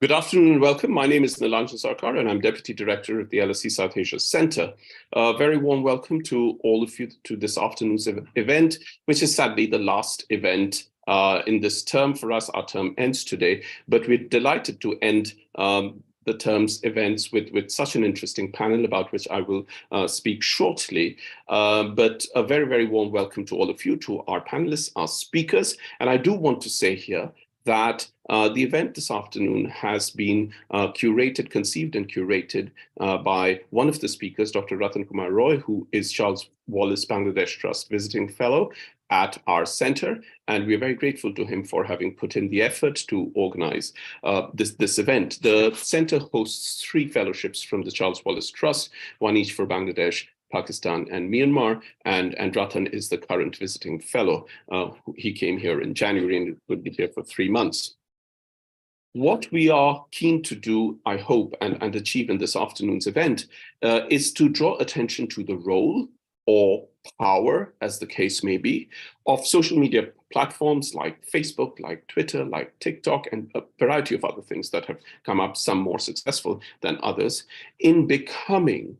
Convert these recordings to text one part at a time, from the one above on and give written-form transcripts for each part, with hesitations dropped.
Good afternoon and welcome. My name is Nilanjan Sarkar and I'm Deputy Director of the LSE South Asia Centre. A very warm welcome to all of you to this afternoon's event, which is sadly the last event in this term for us. Our term ends today, but we're delighted to end the term's events with such an interesting panel about which I will speak shortly. But a very, very warm welcome to all of you, to our panelists, our speakers. And I do want to say here that the event this afternoon has been conceived and curated by one of the speakers, Dr. Ratan Kumar Roy, who is Charles Wallace Bangladesh Trust Visiting Fellow at our center. And we're very grateful to him for having put in the effort to organize this event. The center hosts 3 fellowships from the Charles Wallace Trust, one each for Bangladesh, Pakistan and Myanmar, and Ratan is the current visiting fellow. He came here in January and will be here for 3 months. What we are keen to do, I hope, and achieve in this afternoon's event is to draw attention to the role or power, as the case may be, of social media platforms like Facebook, like Twitter, like TikTok, and a variety of other things that have come up, some more successful than others, in becoming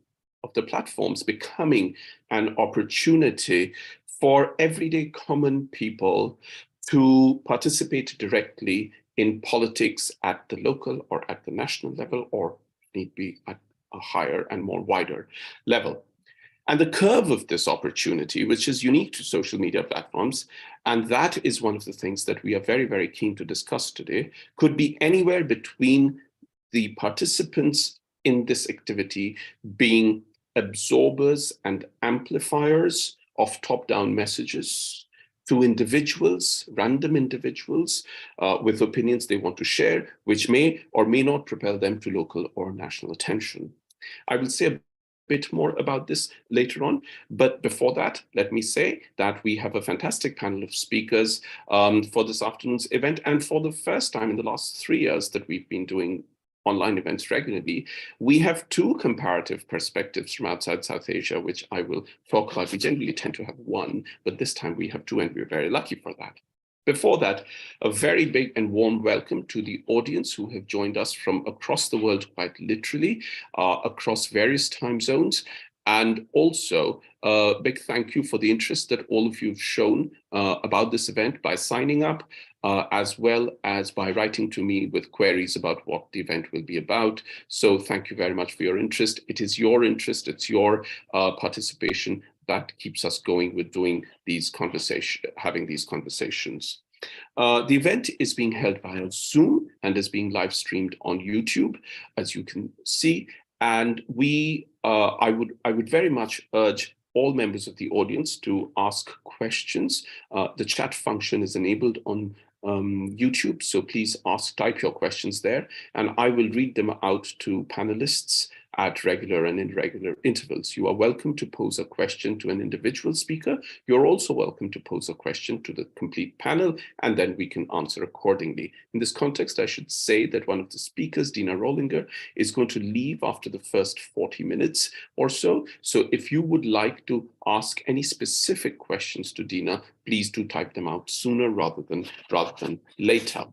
an opportunity for everyday common people to participate directly in politics at the local or at the national level, or need be at a higher and more wider level. And the curve of this opportunity, which is unique to social media platforms, and that is one of the things that we are very, very keen to discuss today, could be anywhere between the participants in this activity being absorbers and amplifiers of top-down messages to individuals, random individuals with opinions they want to share, which may or may not propel them to local or national attention. I will say a bit more about this later on, but before that, let me say that we have a fantastic panel of speakers for this afternoon's event, and for the first time in the last 3 years that we've been doing online events regularly, we have 2 comparative perspectives from outside South Asia, which I will talk about. We generally tend to have 1, but this time we have 2, and we're very lucky for that. Before that, a very big and warm welcome to the audience who have joined us from across the world, quite literally, across various time zones. And also a big thank you for the interest that all of you have shown about this event by signing up, as well as by writing to me with queries about what the event will be about. So thank you very much for your interest. It is your interest, it's your participation that keeps us going with having these conversations. The event is being held via Zoom and is being live streamed on YouTube, as you can see. And I would very much urge all members of the audience to ask questions. The chat function is enabled on YouTube, so please type your questions there, and I will read them out to panelists at regular and irregular intervals. You are welcome to pose a question to an individual speaker. You're also welcome to pose a question to the complete panel, and then we can answer accordingly. In this context, I should say that one of the speakers, Deana Rohlinger, is going to leave after the first 40 minutes or so. So if you would like to ask any specific questions to Deana, please do type them out sooner rather than later.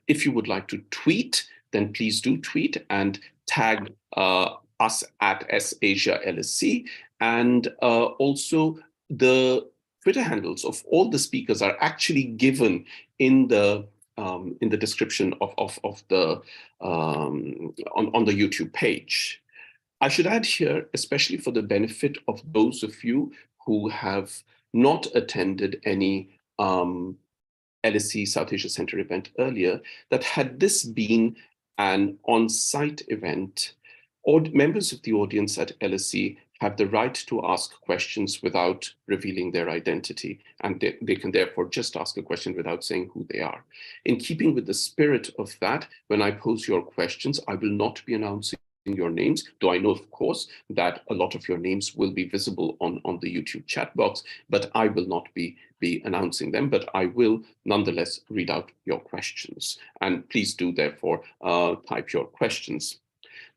If you would like to tweet, then please do tweet and tag us at SAsia LSE. And also the Twitter handles of all the speakers are actually given in the description of the on the YouTube page. I should add here, especially for the benefit of those of you who have not attended any LSE South Asia Centre event earlier, that had this been an on-site event, members of the audience at LSE have the right to ask questions without revealing their identity, and they can therefore just ask a question without saying who they are. In keeping with the spirit of that, when I pose your questions, I will not be announcing your names, though I know, of course, that a lot of your names will be visible on the YouTube chat box, but I will not be announcing them, but I will nonetheless read out your questions. And please do therefore type your questions.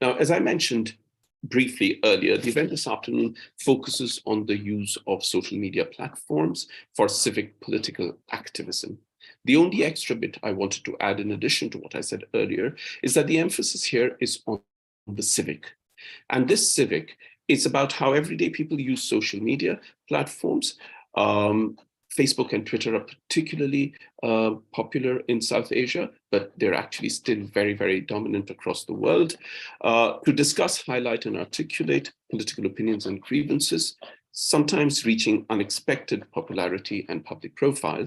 Now, as I mentioned briefly earlier, the event this afternoon focuses on the use of social media platforms for civic political activism. The only extra bit I wanted to add in addition to what I said earlier is that the emphasis here is on the civic. And this civic is about how everyday people use social media platforms. Facebook and Twitter are particularly popular in South Asia, but they're actually still very, very dominant across the world, to discuss, highlight, and articulate political opinions and grievances, sometimes reaching unexpected popularity and public profile.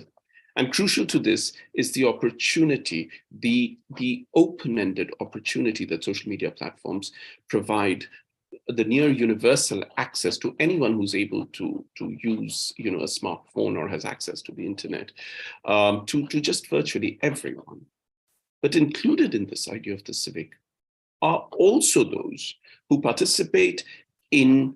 And crucial to this is the opportunity, the open-ended opportunity that social media platforms provide, the near universal access to anyone who's able to use, a smartphone or has access to the internet, to just virtually everyone. But included in this idea of the civic are also those who participate in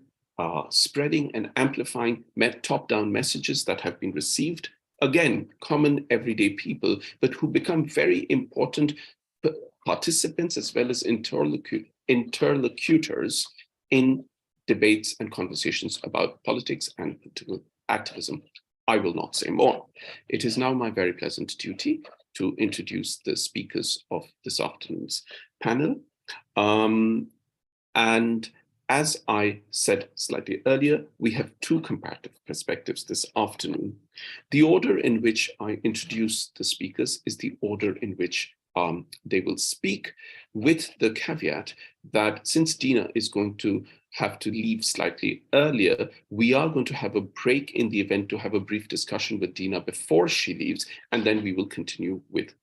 spreading and amplifying top-down messages that have been received, again, common everyday people, but who become very important participants as well as interlocutors in debates and conversations about politics and political activism. I will not say more. It is now my very pleasant duty to introduce the speakers of this afternoon's panel. And as I said slightly earlier, we have two comparative perspectives this afternoon. The order in which I introduce the speakers is the order in which they will speak, with the caveat that since Deana is going to have to leave slightly earlier, we are going to have a break in the event to have a brief discussion with Deana before she leaves, and then we will continue with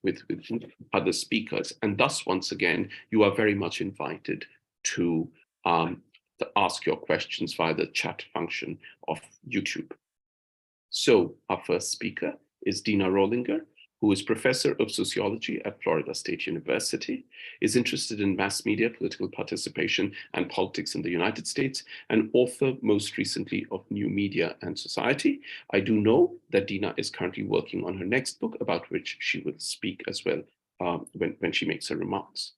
other speakers. And thus, once again, you are very much invited to ask your questions via the chat function of YouTube. So our first speaker is Deana Rohlinger, who is Professor of Sociology at Florida State University, is interested in mass media, political participation, and politics in the United States, and author most recently of New Media and Society. I do know that Deana is currently working on her next book, about which she will speak as well when she makes her remarks.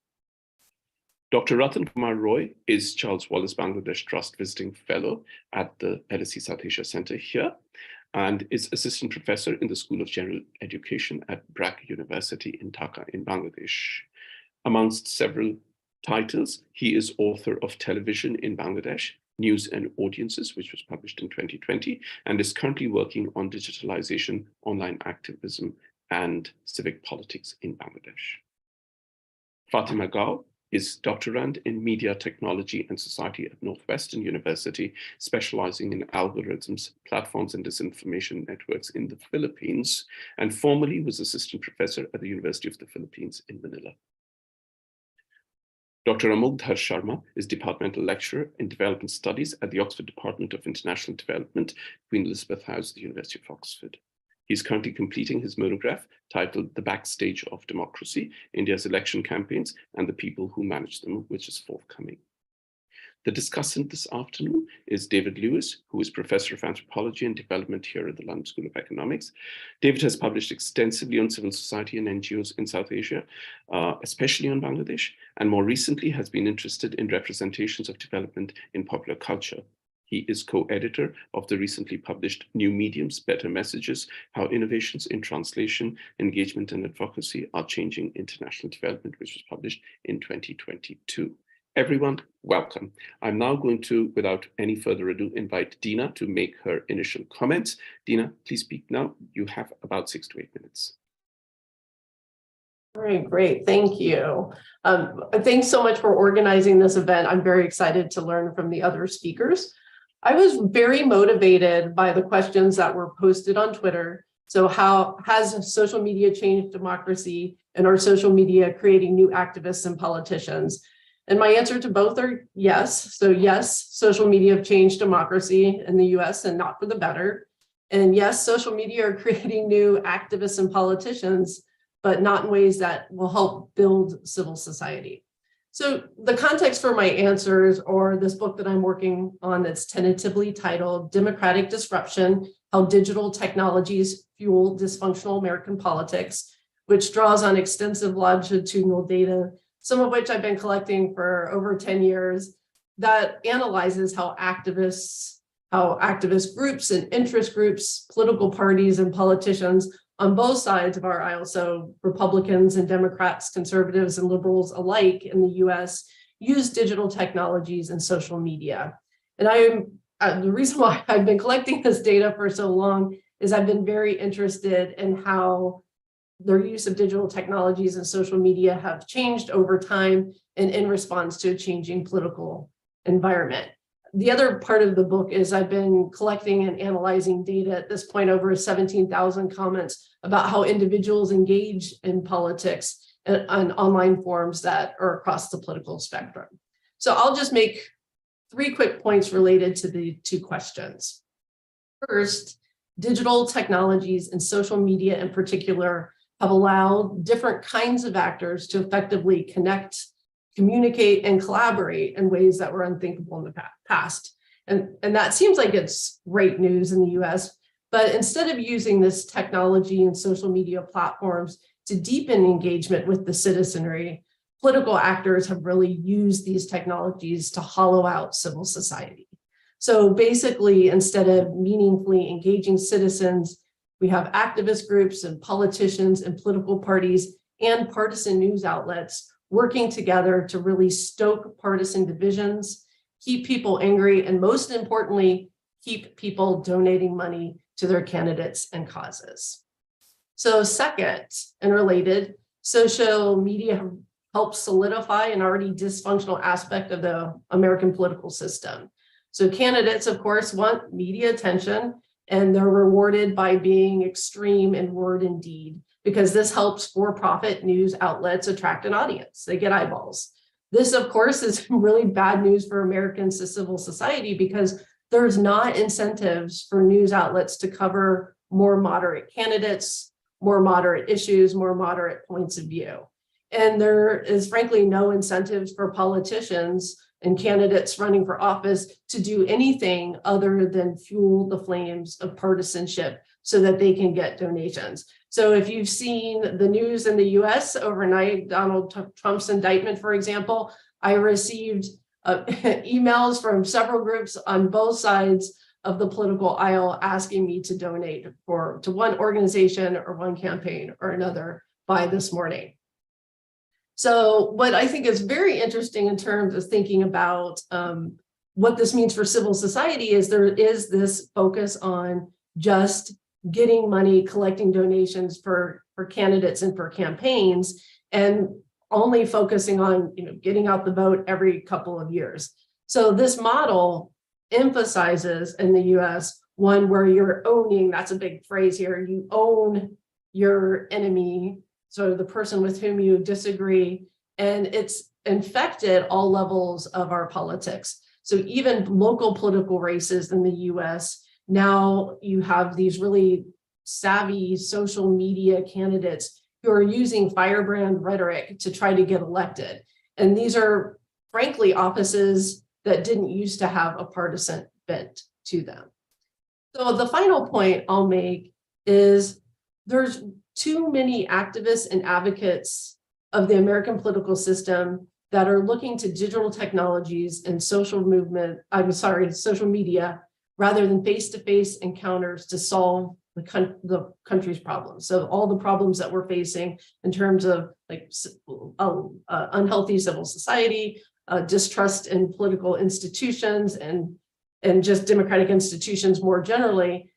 Dr. Ratan Kumar Roy is Charles Wallace Bangladesh Trust Visiting Fellow at the LSE South Asia Centre here, and is Assistant Professor in the School of General Education at BRAC University in Dhaka in Bangladesh. Amongst several titles, he is author of Television in Bangladesh, News and Audiences, which was published in 2020, and is currently working on digitalisation, online activism, and civic politics in Bangladesh. Fatima Gaw is Doctorand in Media, Technology and Society at Northwestern University, specialising in algorithms, platforms and disinformation networks in the Philippines, and formerly was Assistant Professor at the University of the Philippines in Manila. Dr. Amogdhar Sharma is Departmental Lecturer in Development Studies at the Oxford Department of International Development, Queen Elizabeth House, the University of Oxford. He's currently completing his monograph titled The Backstage of Democracy, India's Election Campaigns and the People Who Manage Them, which is forthcoming. The discussant this afternoon is David Lewis, who is Professor of Anthropology and Development here at the London School of Economics. David has published extensively on civil society and NGOs in South Asia, especially on Bangladesh, and more recently has been interested in representations of development in popular culture. He is co-editor of the recently published New Mediums, Better Messages, How Innovations in Translation, Engagement and Advocacy Are Changing International Development, which was published in 2022. Everyone, welcome. I'm now going to, without any further ado, invite Deana to make her initial comments. Deana, please speak now. You have about 6 to 8 minutes. All right, great. Thank you. Thanks so much for organizing this event. I'm very excited to learn from the other speakers. I was very motivated by the questions that were posted on Twitter. So how has social media changed democracy, and are social media creating new activists and politicians? And my answer to both are yes. So yes, social media have changed democracy in the US and not for the better. And yes, social media are creating new activists and politicians, but not in ways that will help build civil society. So the context for my answers are this book that I'm working on that's tentatively titled Democratic Disruption, How Digital Technologies Fuel Dysfunctional American Politics, which draws on extensive longitudinal data, some of which I've been collecting for over 10 years, that analyzes how activist groups and interest groups, political parties and politicians on both sides of our aisle, so Republicans and Democrats, conservatives and liberals alike in the US, use digital technologies and social media. And the reason why I've been collecting this data for so long is I've been very interested in how their use of digital technologies and social media have changed over time and in response to a changing political environment. The other part of the book is I've been collecting and analyzing data at this point, over 17,000 comments about how individuals engage in politics and online forums that are across the political spectrum. So I'll just make 3 quick points related to the 2 questions. First, digital technologies and social media in particular have allowed different kinds of actors to effectively connect, communicate, and collaborate in ways that were unthinkable in the past. And that seems like it's great news in the US, but instead of using this technology and social media platforms to deepen engagement with the citizenry, political actors have really used these technologies to hollow out civil society. So basically, instead of meaningfully engaging citizens, we have activist groups and politicians and political parties and partisan news outlets working together to really stoke partisan divisions, keep people angry, and most importantly, keep people donating money to their candidates and causes. So second, and related, social media helps solidify an already dysfunctional aspect of the American political system. So candidates, of course, want media attention, and they're rewarded by being extreme in word and deed, because this helps for-profit news outlets attract an audience. They get eyeballs. This, of course, is really bad news for Americans to civil society, because there's not incentives for news outlets to cover more moderate candidates, more moderate issues, more moderate points of view. And there is frankly no incentives for politicians and candidates running for office to do anything other than fuel the flames of partisanship so that they can get donations. So if you've seen the news in the US overnight, Donald Trump's indictment, for example, I received emails from several groups on both sides of the political aisle asking me to donate to one organization or one campaign or another by this morning. So what I think is very interesting in terms of thinking about what this means for civil society is there is this focus on just getting money, collecting donations for candidates and for campaigns, and only focusing on getting out the vote every couple of years. So this model emphasizes in the US one where you're owning, that's a big phrase here, you own your enemy, so the person with whom you disagree, and it's infected all levels of our politics. So even local political races in the US, now you have these really savvy social media candidates who are using firebrand rhetoric to try to get elected. And these are frankly offices that didn't used to have a partisan bent to them. So the final point I'll make is there's too many activists and advocates of the American political system that are looking to digital technologies and social media, rather than face-to-face encounters to solve the country's problems. So all the problems that we're facing in terms of unhealthy civil society, distrust in political institutions, and just democratic institutions more generally,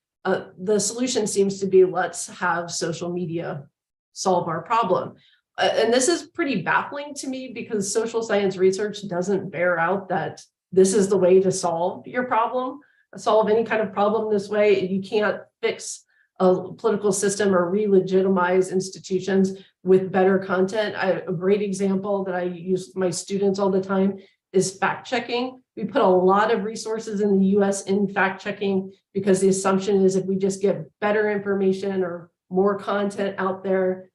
the solution seems to be let's have social media solve our problem. And this is pretty baffling to me because social science research doesn't bear out that this is the way to solve your problem, solve any kind of problem this way. You can't fix a political system or re-legitimize institutions with better content. A great example that I use with my students all the time is fact checking. We put a lot of resources in the US in fact checking because the assumption is if we just get better information or more content out there,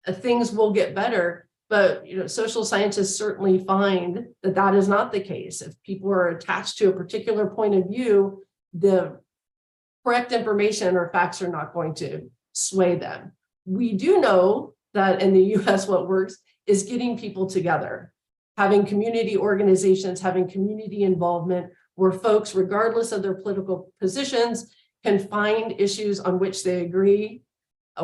things will get better. But social scientists certainly find that that is not the case. If people are attached to a particular point of view, the correct information or facts are not going to sway them. We do know that in the US, what works is getting people together, having community organizations, having community involvement, where folks, regardless of their political positions, can find issues on which they agree,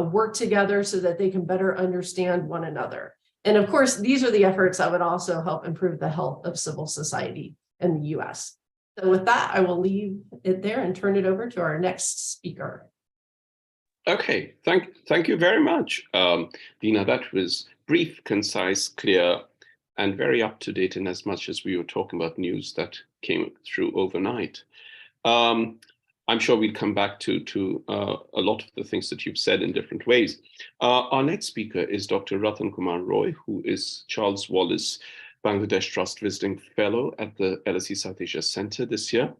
work together so that they can better understand one another. And of course, these are the efforts that would also help improve the health of civil society in the US. So with that, I will leave it there and turn it over to our next speaker. Okay, thank you very much, Deana. That was brief, concise, clear, and very up to date in as much as we were talking about news that came through overnight. I'm sure we'll come back to a lot of the things that you've said in different ways. Our next speaker is Dr. Ratan Kumar Roy, who is Charles Wallace Bangladesh Trust Visiting Fellow at the LSE South Asia Centre this year.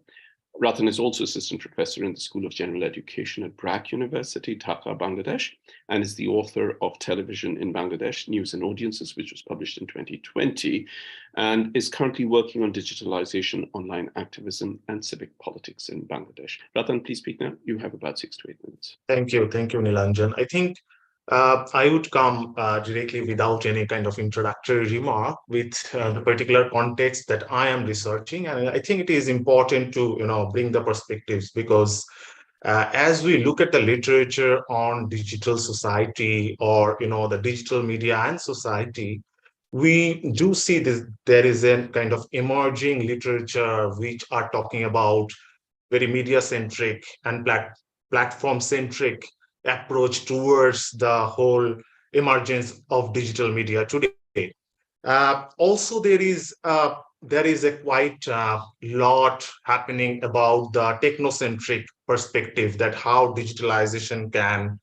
Ratan is also Assistant Professor in the School of General Education at BRAC University, Dhaka, Bangladesh, and is the author of Television in Bangladesh, News and Audiences, which was published in 2020, and is currently working on digitalisation, online activism, and civic politics in Bangladesh. Ratan, please speak now. You have about 6 to 8 minutes. Thank you, Nilanjan. I think I would come directly without any kind of introductory remark with the particular context that I am researching. And I think it is important to bring the perspectives because as we look at the literature on digital society or the digital media and society, we do see this. There is a kind of emerging literature which are talking about very media-centric and platform-centric approach towards the whole emergence of digital media today. Also, there is a quite lot happening about the technocentric perspective that how digitalization can,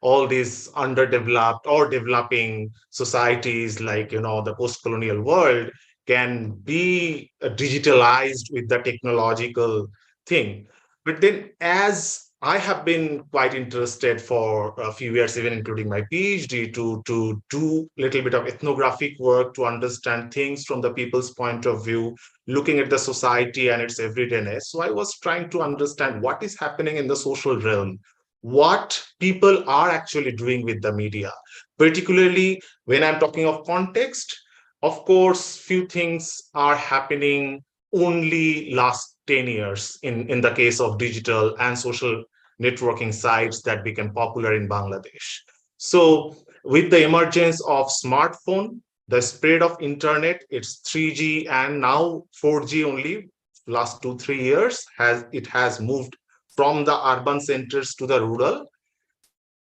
all these underdeveloped or developing societies like, the post-colonial world can be digitalized with the technological thing. But then as I have been quite interested for a few years, even including my PhD, to do a little bit of ethnographic work to understand things from the people's point of view, looking at the society and its everydayness. So I was trying to understand what is happening in the social realm, what people are actually doing with the media, particularly when I'm talking of context. Of course, few things are happening only last 10 years in the case of digital and social networking sites that became popular in Bangladesh. So with the emergence of smartphone, the spread of internet, it's 3G and now 4G only, last 2-3 years, it has moved from the urban centers to the rural,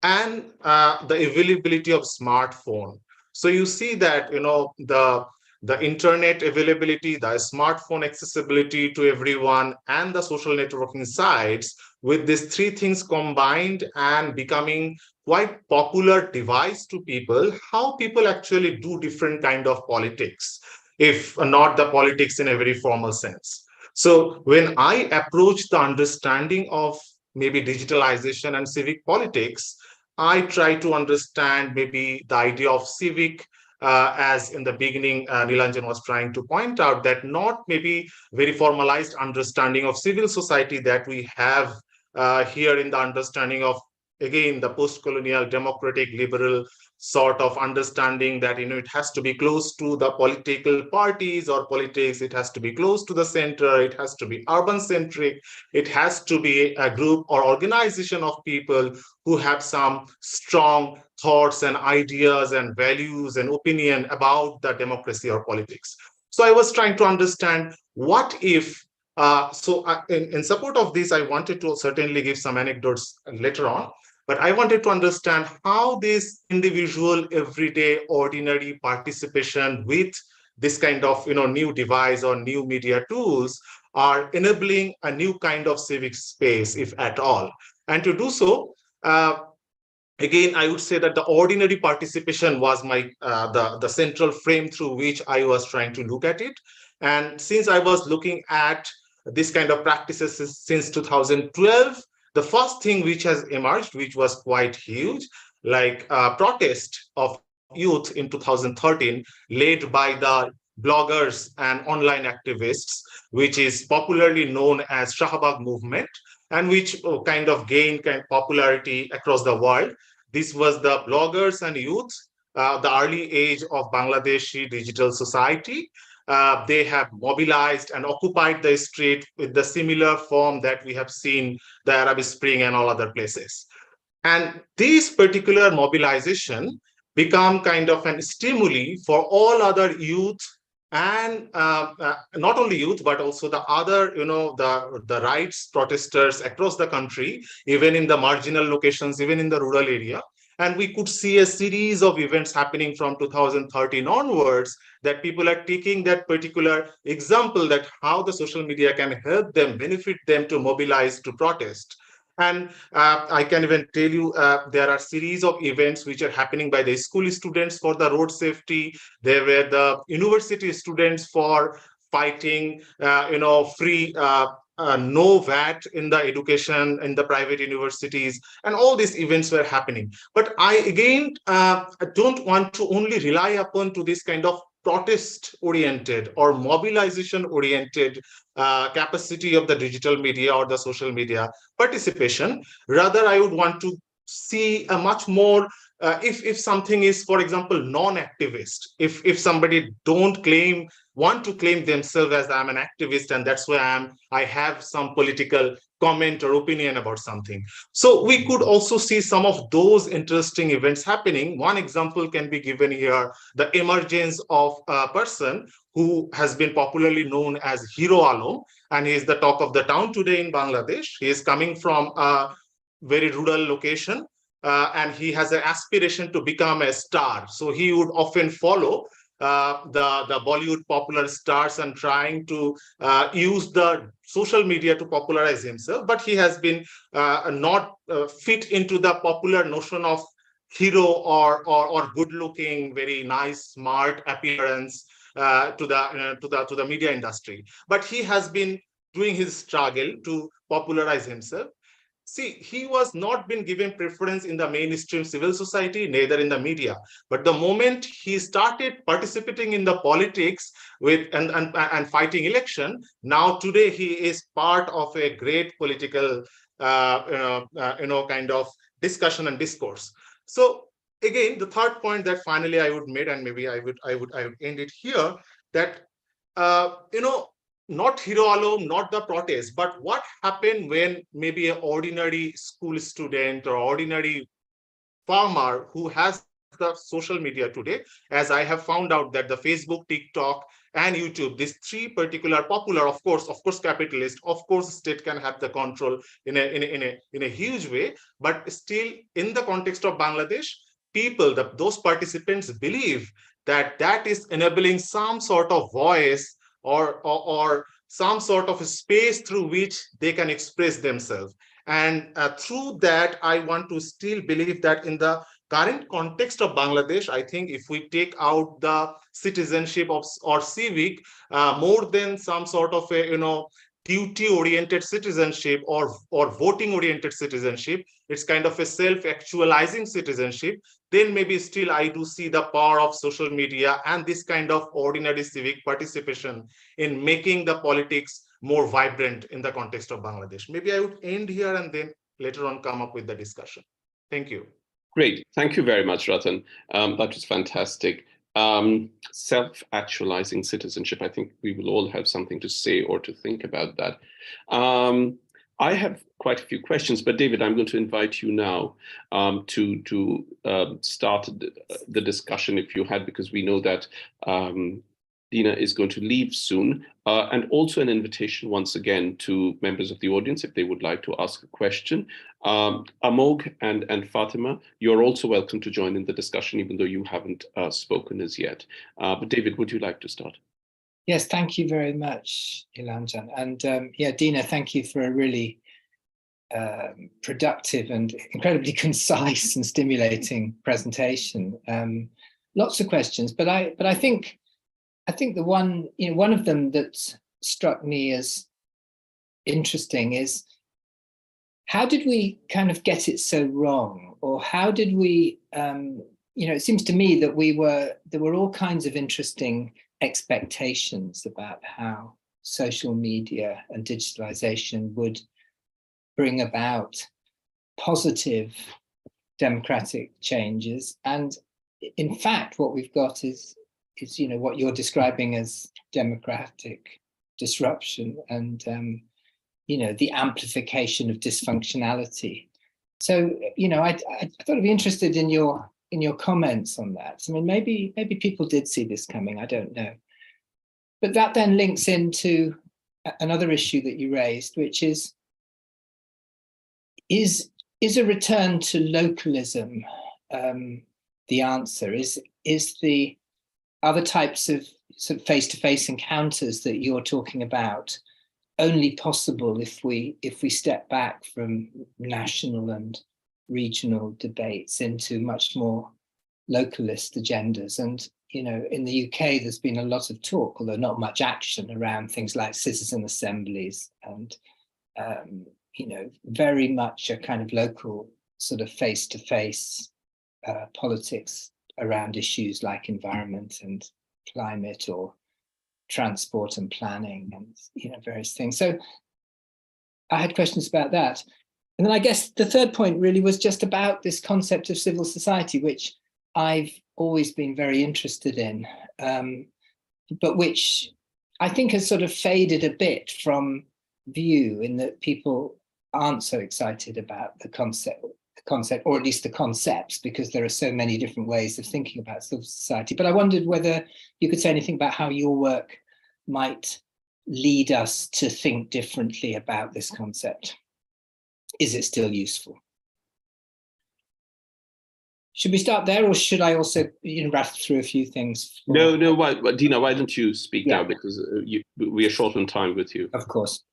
and the availability of smartphone. So you see that, the internet availability, the smartphone accessibility to everyone, and the social networking sites, with these three things combined and becoming quite popular device to people, how people actually do different kind of politics, if not the politics in a very formal sense. So when I approach the understanding of maybe digitalization and civic politics, I try to understand maybe the idea of civic, as in the beginning, Nilanjan was trying to point out, that not maybe very formalized understanding of civil society that we have here in the understanding of, again, the post-colonial democratic liberal sort of understanding that, it has to be close to the political parties or politics, it has to be close to the center, it has to be urban centric, it has to be a group or organization of people who have some strong thoughts and ideas and values and opinion about the democracy or politics. So I was trying to understand what if, in support of this, I wanted to certainly give some anecdotes later on, but I wanted to understand how this individual, everyday, ordinary participation with this kind of, new device or new media tools are enabling a new kind of civic space, if at all. And to do so, again, I would say that the ordinary participation was my the central frame through which I was trying to look at it. And since I was looking at this kind of practices since 2012, the first thing which has emerged, which was quite huge, like protest of youth in 2013, led by the bloggers and online activists, which is popularly known as Shahbag movement, and which kind of gained popularity across the world. This was the bloggers and youth, the early age of Bangladeshi digital society. They have mobilized and occupied the street with the similar form that we have seen the Arab Spring and all other places. And this particular mobilization become kind of an stimuli for all other youth, and not only youth, but also the other, the rights protesters across the country, even in the marginal locations, even in the rural area. And we could see a series of events happening from 2013 onwards, that people are taking that particular example, that how the social media can help them, benefit them to mobilize, to protest. And I can even tell you, there are series of events which are happening by the school students for the road safety. There were the university students for fighting, free no VAT in the education in the private universities, and all these events were happening. But I again don't want to only rely upon to this kind of protest oriented or mobilization oriented capacity of the digital media or the social media participation. Rather, I would want to see a much more, if something is, for example, non-activist, if somebody want to claim themselves as I'm an activist, and that's why I have some political comment or opinion about something. So we could also see some of those interesting events happening. One example can be given here, the emergence of a person who has been popularly known as Hero Alam, and he is the talk of the town today in Bangladesh. He is coming from a very rural location, and he has an aspiration to become a star. So he would often follow the Bollywood popular stars and trying to use the social media to popularize himself, but he has been not fit into the popular notion of hero or good-looking, very nice, smart appearance to the media industry. But he has been doing his struggle to popularize himself. See, he was not been given preference in the mainstream civil society, neither in the media. But the moment he started participating in the politics with and fighting election, now today he is part of a great political, kind of discussion and discourse. So again, the third point that finally I would make, and maybe I would end it here, that not Hero Alam, not the protest, but what happened when maybe an ordinary school student or ordinary farmer who has the social media today, as I have found out that the Facebook, TikTok, and YouTube, these three particular popular, of course, capitalist, of course, state can have the control in a huge way, but still in the context of Bangladesh, people, those participants believe that is enabling some sort of voice or some sort of a space through which they can express themselves. And through that, I want to still believe that in the current context of Bangladesh, I think if we take out the citizenship or civic, more than some sort of a duty-oriented citizenship or voting-oriented citizenship, it's kind of a self-actualizing citizenship, then maybe still I do see the power of social media and this kind of ordinary civic participation in making the politics more vibrant in the context of Bangladesh. Maybe I would end here and then later on come up with the discussion. Thank you. Great. Thank you very much, Ratan. That was fantastic. Self-actualizing citizenship. I think we will all have something to say or to think about that. I have quite a few questions, but David, I'm going to invite you now to start the discussion if you had, because we know that Deana is going to leave soon, and also an invitation once again to members of the audience if they would like to ask a question. Amog and Fatima, you're also welcome to join in the discussion, even though you haven't spoken as yet. But David, would you like to start? Yes, thank you very much, Ilanjan. And yeah, Deana, thank you for a really productive and incredibly concise and stimulating presentation. Lots of questions, but I think the one of them that struck me as interesting is, how did we kind of get it so wrong? Or how did we, it seems to me that there were all kinds of interesting expectations about how social media and digitalization would bring about positive democratic changes. And in fact, what we've got is what you're describing as democratic disruption and the amplification of dysfunctionality. So, you know, I thought I'd be interested in your comments on that. I mean, maybe people did see this coming, I don't know. But that then links into another issue that you raised, which is a return to localism the answer? Is the other types of sort of face-to-face encounters that you're talking about only possible if we step back from national and regional debates into much more localist agendas? And you know, in the UK, there's been a lot of talk, although not much action, around things like citizen assemblies and you know, very much a kind of local sort of face-to-face politics around issues like environment and climate or transport and planning and, you know, various things. So I had questions about that. And then I guess the third point really was just about this concept of civil society, which I've always been very interested in, but which I think has sort of faded a bit from view, in that people aren't so excited about the concept, or at least the concepts, because there are so many different ways of thinking about civil society. But I wondered whether you could say anything about how your work might lead us to think differently about this concept. Is it still useful? Should we start there, or should I also, you know, rattle through a few things? No. Deana, why don't you speak now, because we are short on time with you. Of course.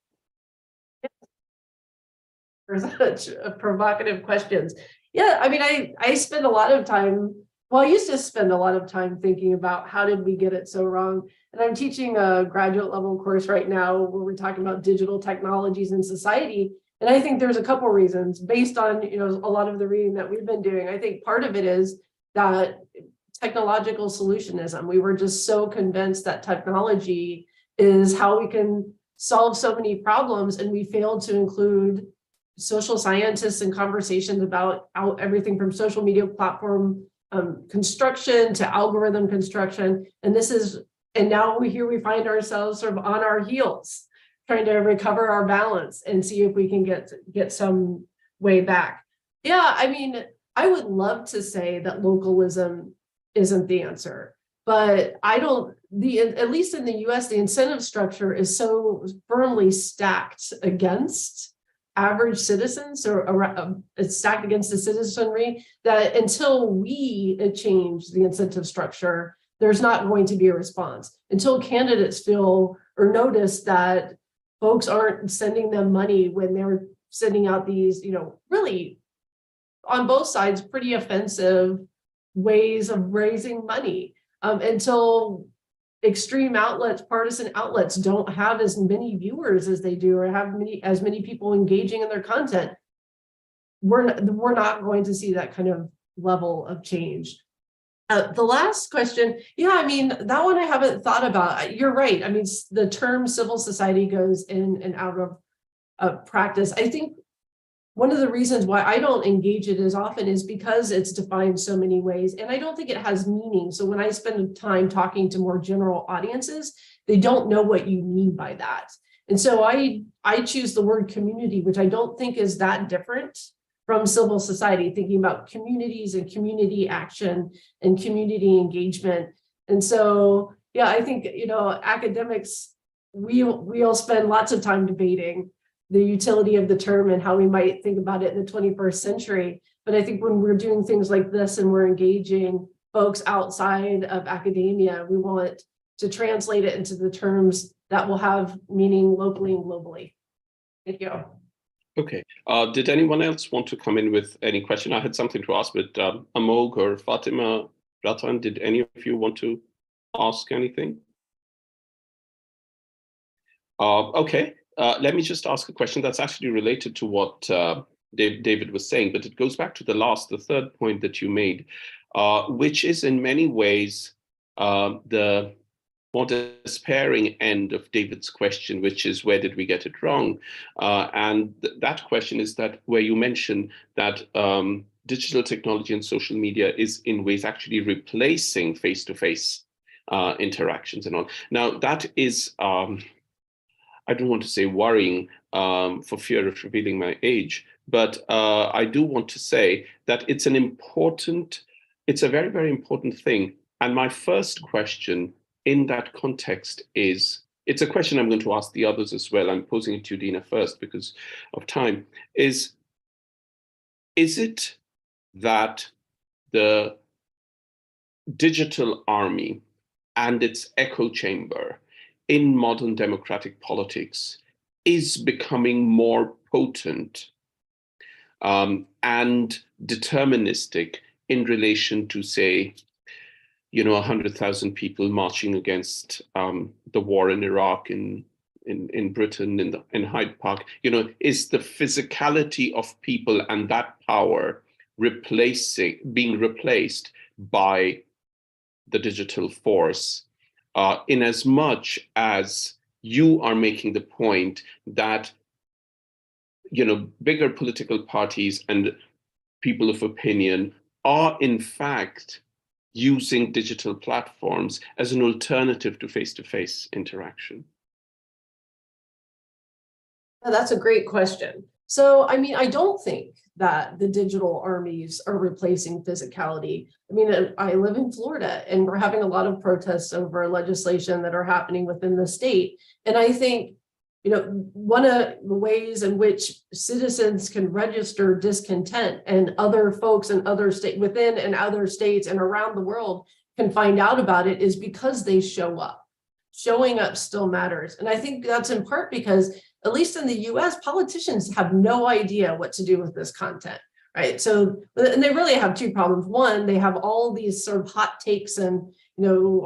For such provocative questions. Yeah, I mean, I spend a lot of time, well, I used to spend a lot of time thinking about how did we get it so wrong. And I'm teaching a graduate level course right now where we're talking about digital technologies in society. And I think there's a couple of reasons based on, you know, a lot of the reading that we've been doing. I think part of it is that technological solutionism. We were just so convinced that technology is how we can solve so many problems, and we failed to include social scientists and conversations about everything from social media platform construction to algorithm construction. And now we find ourselves sort of on our heels, trying to recover our balance and see if we can get some way back. Yeah, I mean, I would love to say that localism isn't the answer, but I don't, at least in the US, the incentive structure is so firmly stacked against average citizens, or it's stacked against the citizenry, that until we change the incentive structure, there's not going to be a response. Until candidates feel or notice that folks aren't sending them money when they're sending out these, you know, really on both sides, pretty offensive ways of raising money, until extreme outlets, partisan outlets, don't have as many viewers as they do, or have as many people engaging in their content, we're not going to see that kind of level of change. The last question, yeah, I mean, that one I haven't thought about. You're right. I mean, the term civil society goes in and out of practice. I think one of the reasons why I don't engage it as often is because it's defined so many ways, and I don't think it has meaning. So when I spend time talking to more general audiences, they don't know what you mean by that. And so I choose the word community, which I don't think is that different from civil society, thinking about communities and community action and community engagement. And so, yeah, I think, you know, academics, we'll spend lots of time debating the utility of the term and how we might think about it in the 21st century. But I think when we're doing things like this and we're engaging folks outside of academia, we want to translate it into the terms that will have meaning locally and globally. Thank you. Okay. Did anyone else want to come in with any question? I had something to ask, but Amog or Fatima, Ratan, did any of you want to ask anything? Okay. Let me just ask a question that's actually related to what David was saying, but it goes back to the third point that you made, which is in many ways the more despairing end of David's question, which is, where did we get it wrong? And that question is that where you mention that digital technology and social media is in ways actually replacing face-to-face interactions and all. Now, that is, I I don't want to say worrying for fear of revealing my age, but I do want to say that it's a very, very important thing. And my first question in that context is, it's a question I'm going to ask the others as well. I'm posing it to you, Deana, first because of time, is it that the digital army and its echo chamber in modern democratic politics is becoming more potent and deterministic in relation to, say, 100,000 people marching against the war in Iraq, in Britain, in Hyde Park? Is the physicality of people and that power being replaced by the digital force, in as much as you are making the point that bigger political parties and people of opinion are in fact using digital platforms as an alternative to face-to-face interaction? That's a great question. So, I mean, I don't think that the digital armies are replacing physicality. I mean, I live in Florida and we're having a lot of protests over legislation that are happening within the state. And I think, one of the ways in which citizens can register discontent and other folks in other states, within and other states and around the world can find out about it is because they show up. Showing up still matters. And I think that's in part because, at least in the US, politicians have no idea what to do with this content, right? So, and they really have two problems. One, they have all these sort of hot takes and,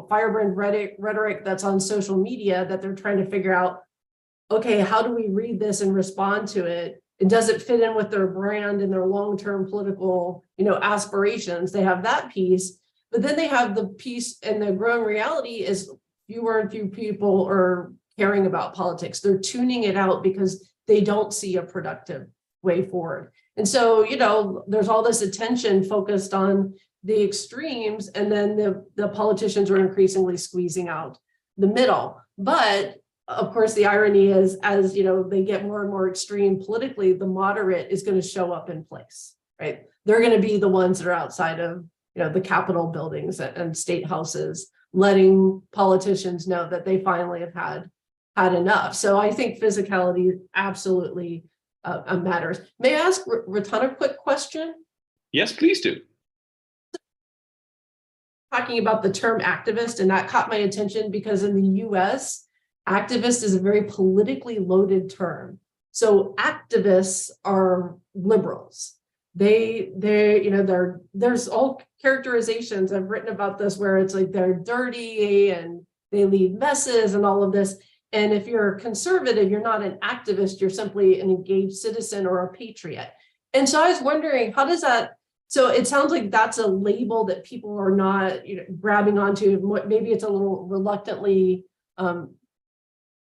firebrand rhetoric that's on social media that they're trying to figure out, okay, how do we read this and respond to it? And does it fit in with their brand and their long-term political, aspirations? They have that piece, but then they have the piece, and the growing reality is fewer and fewer people are caring about politics. They're tuning it out because they don't see a productive way forward. And so, there's all this attention focused on the extremes, and then the politicians are increasingly squeezing out the middle. But of course, the irony is, as they get more and more extreme politically, the moderate is going to show up in place, right? They're going to be the ones that are outside of the Capitol buildings and state houses, letting politicians know that they finally have had enough. So I think physicality absolutely matters. May I ask Ratan a quick question? Yes, please do. Talking about the term activist, and that caught my attention because in the US, activist is a very politically loaded term. So activists are liberals. There's all characterizations. I've written about this where it's like they're dirty and they leave messes and all of this. And if you're a conservative, you're not an activist, you're simply an engaged citizen or a patriot. And so I was wondering, how does that, so it sounds like that's a label that people are not grabbing onto. Maybe it's a little reluctantly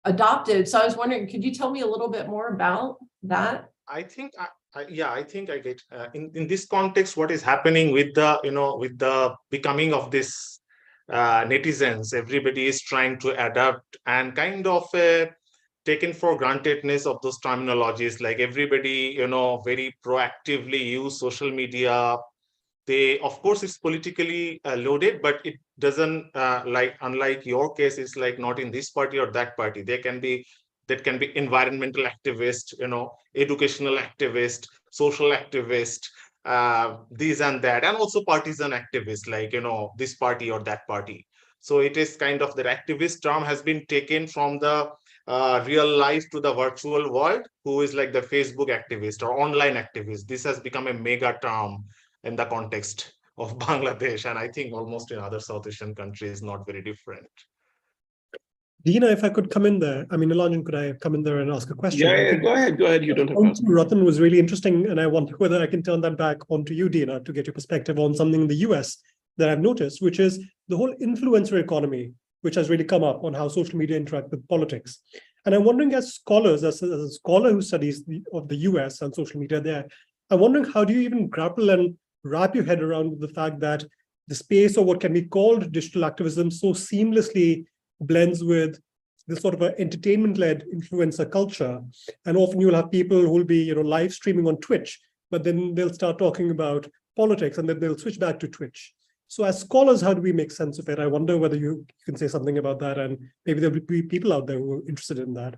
adopted. So I was wondering, could you tell me a little bit more about that? I think I get in this context what is happening with the with the becoming of this netizens. Everybody is trying to adapt and kind of taken for grantedness of those terminologies. Like everybody very proactively use social media. They, of course, it's politically loaded, but it doesn't unlike your case, it's like not in this party or that party. That can be environmental activist, educational activist, social activist, this and that, and also partisan activist, like this party or that party. So it is kind of that activist term has been taken from the real life to the virtual world, who is like the Facebook activist or online activist. This has become a mega term in the context of Bangladesh, and I think almost in other South Asian countries, not very different. Deana, if I could come in there, I mean, Nilanjan, could I come in there and ask a question? Yeah, go ahead. You don't have to ask. Ratan was really interesting, and I wonder whether I can turn that back onto you, Deana, to get your perspective on something in the US that I've noticed, which is the whole influencer economy, which has really come up on how social media interact with politics. And I'm wondering, as scholars, as a scholar who studies the US and social media there, I'm wondering, how do you even grapple and wrap your head around the fact that the space of what can be called digital activism so seamlessly blends with this sort of an entertainment-led influencer culture. And often you'll have people who will be, live streaming on Twitch, but then they'll start talking about politics and then they'll switch back to Twitch. So as scholars, how do we make sense of it? I wonder whether you can say something about that, and maybe there'll be people out there who are interested in that.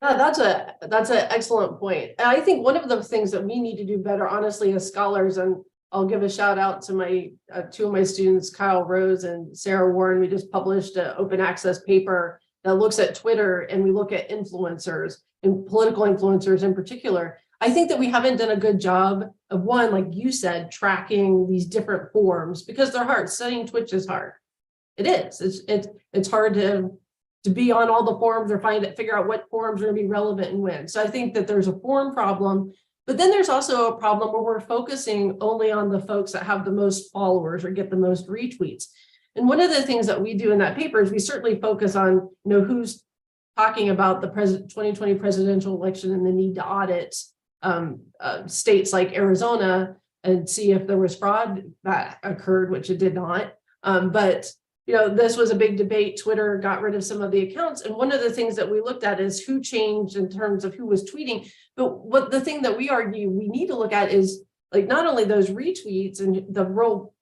That's an excellent point. And I think one of the things that we need to do better, honestly, as scholars, and I'll give a shout out to my two of my students, Kyle Rose and Sarah Warren. We just published an open access paper that looks at Twitter, and we look at influencers and political influencers in particular. I think that we haven't done a good job of, one, like you said, tracking these different forms, because they're hard. Studying Twitch is hard. It is. It's hard to be on all the forums or figure out what forums are going to be relevant and when. So I think that there's a forum problem, but then there's also a problem where we're focusing only on the folks that have the most followers or get the most retweets. And one of the things that we do in that paper is we certainly focus on, who's talking about the 2020 presidential election and the need to audit states like Arizona and see if there was fraud that occurred, which it did not. But this was a big debate. Twitter got rid of some of the accounts. And one of the things that we looked at is who changed in terms of who was tweeting. But the thing that we argue we need to look at is, like, not only those retweets and the real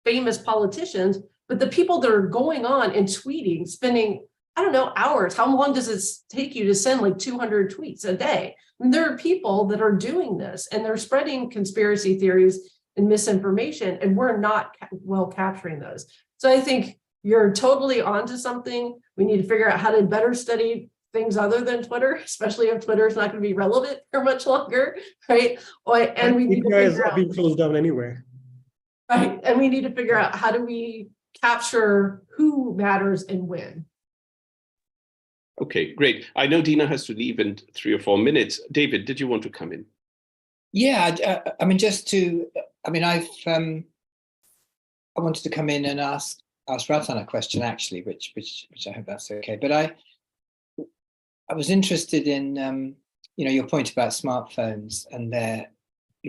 famous politicians, but the people that are going on and tweeting, spending, I don't know, hours. How long does it take you to send like 200 tweets a day? I mean, there are people that are doing this and they're spreading conspiracy theories and misinformation, and we're not well capturing those. So I think you're totally onto something. We need to figure out how to better study things other than Twitter, especially if Twitter is not going to be relevant for much longer, right? And we need to figure out being closed down anyway. Right, and we need to figure out how do we capture who matters and when. Okay, great. I know Deana has to leave in 3 or 4 minutes. David, did you want to come in? Yeah, I wanted to come in and ask Ratan a question, actually, which I hope that's okay. But I was interested in your point about smartphones and their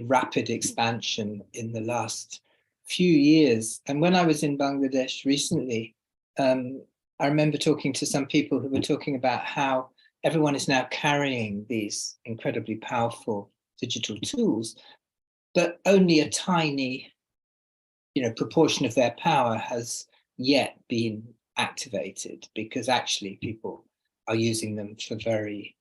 rapid expansion in the last few years. And when I was in Bangladesh recently, I remember talking to some people who were talking about how everyone is now carrying these incredibly powerful digital tools, but only a tiny, proportion of their power has yet been activated, because actually people are using them for very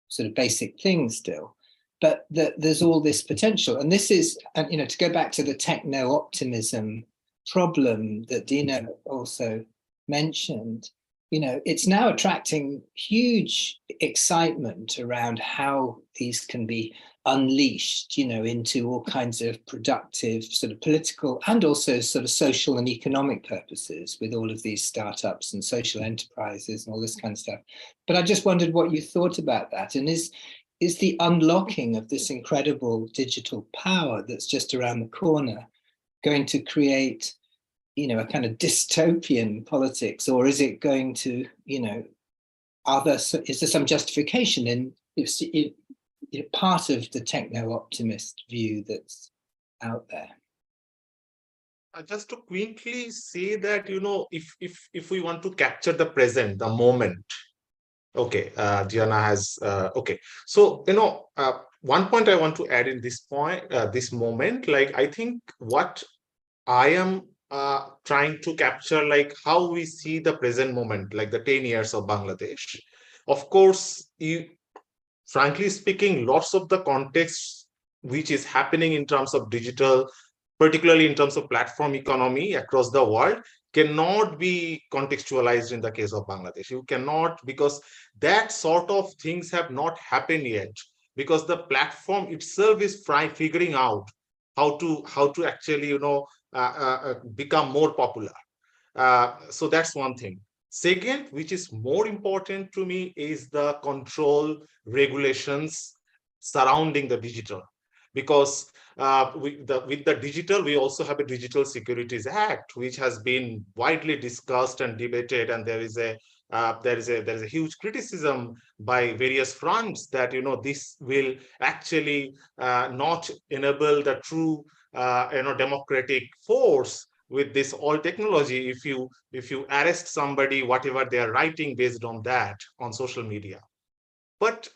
sort of basic things still. But there's all this potential. And this is, to go back to the techno-optimism problem that Deana also mentioned, it's now attracting huge excitement around how these can be unleashed, into all kinds of productive sort of political and also sort of social and economic purposes, with all of these startups and social enterprises and all this kind of stuff. But I just wondered what you thought about that. And is the unlocking of this incredible digital power that's just around the corner going to create, a kind of dystopian politics, or is it going to, is there some justification in part of the techno-optimist view that's out there? Just to quickly say that, if we want to capture the present, the moment. Okay, Deana has, okay. So, one point I want to add in this point, this moment, like, I think what I am trying to capture, like, how we see the present moment, like the 10 years of Bangladesh. Of course, frankly speaking, lots of the context which is happening in terms of digital, particularly in terms of platform economy across the world, cannot be contextualized in the case of Bangladesh. You cannot, because that sort of things have not happened yet, because the platform itself is figuring out how to actually, become more popular. So that's one thing. Second, which is more important to me, is the control regulations surrounding the digital. Because with the digital, we also have a Digital Securities Act, which has been widely discussed and debated, and there is a huge criticism by various fronts that this will actually not enable the true democratic force with this old technology if you arrest somebody, whatever they are writing based on that on social media. But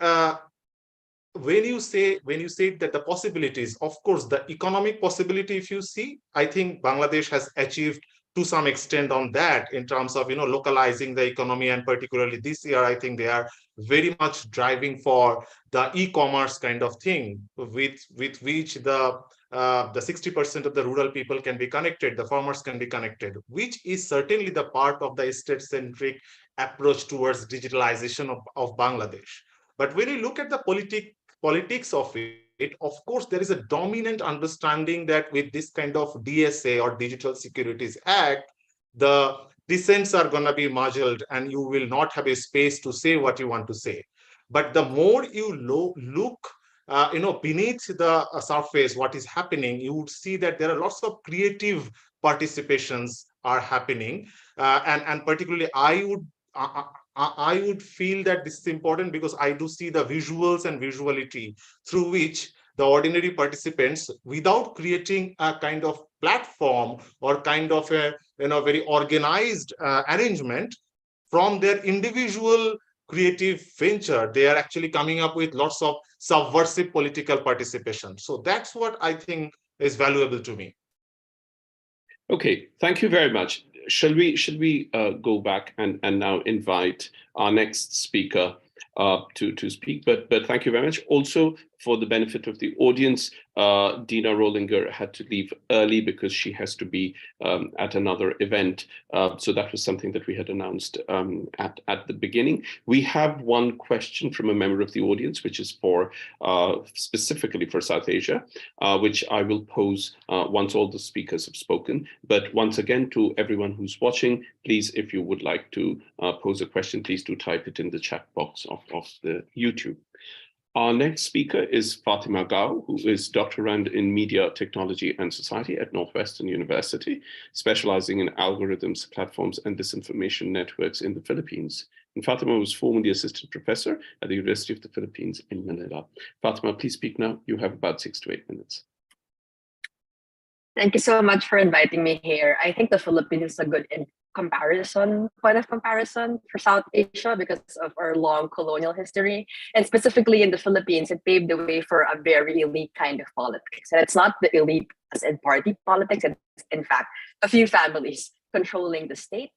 when you say that the possibilities, of course, the economic possibility, if you see, I think Bangladesh has achieved to some extent on that in terms of localizing the economy, and particularly this year, I think they are very much driving for the e-commerce kind of thing, with which the 60% of the rural people can be connected, the farmers can be connected, which is certainly the part of the state-centric approach towards digitalization of Bangladesh. But when you look at the politics of it, of course, there is a dominant understanding that with this kind of DSA or Digital Securities Act, the dissents are going to be muzzled and you will not have a space to say what you want to say. But the more you look beneath the surface, what is happening, you would see that there are lots of creative participations are happening. And particularly, I would feel that this is important because I do see the visuals and visuality through which the ordinary participants, without creating a kind of platform or kind of a very organized arrangement, from their individual creative venture, they are actually coming up with lots of subversive political participation. So that's what I think is valuable to me. Okay, thank you very much. Shall we go back and now invite our next speaker to speak? But thank you very much. Also, for the benefit of the audience, Deana Rohlinger had to leave early because she has to be at another event. So that was something that we had announced at the beginning. We have one question from a member of the audience, which is for specifically for South Asia, which I will pose once all the speakers have spoken. But once again, to everyone who's watching, please, if you would like to pose a question, please do type it in the chat box of the YouTube. Our next speaker is Fatima Gaw, who is Doctorand in Media, Technology and Society at Northwestern University, specializing in algorithms, platforms, and disinformation networks in the Philippines. And Fatima was formerly assistant professor at the University of the Philippines in Manila. Fatima, please speak now. You have about 6 to 8 minutes. Thank you so much for inviting me here. I think the Philippines is a good point of comparison for South Asia because of our long colonial history. And specifically in the Philippines, it paved the way for a very elite kind of politics. And it's not the elite as in party politics, it's in fact a few families controlling the state,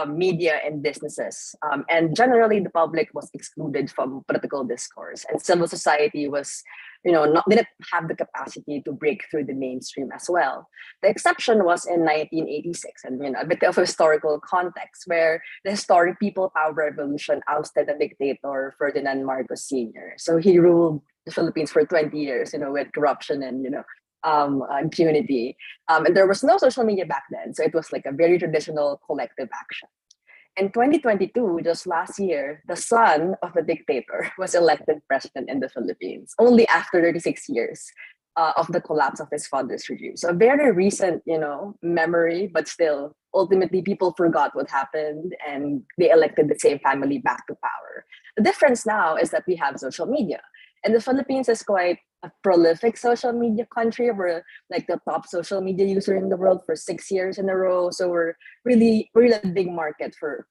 media and businesses. And generally the public was excluded from political discourse, and civil society was didn't have the capacity to break through the mainstream as well. The exception was in 1986, and a bit of a historical context where the historic people power revolution ousted the dictator Ferdinand Marcos Sr. So he ruled the Philippines for 20 years, with corruption and impunity. And there was no social media back then, so it was like a very traditional collective action. In 2022, just last year, the son of the dictator was elected president in the Philippines, only after 36 years of the collapse of his father's regime. So a very recent, memory, but still, ultimately people forgot what happened and they elected the same family back to power. The difference now is that we have social media. And the Philippines is quite a prolific social media country. We're like the top social media user in the world for 6 years in a row. So we're really a big market for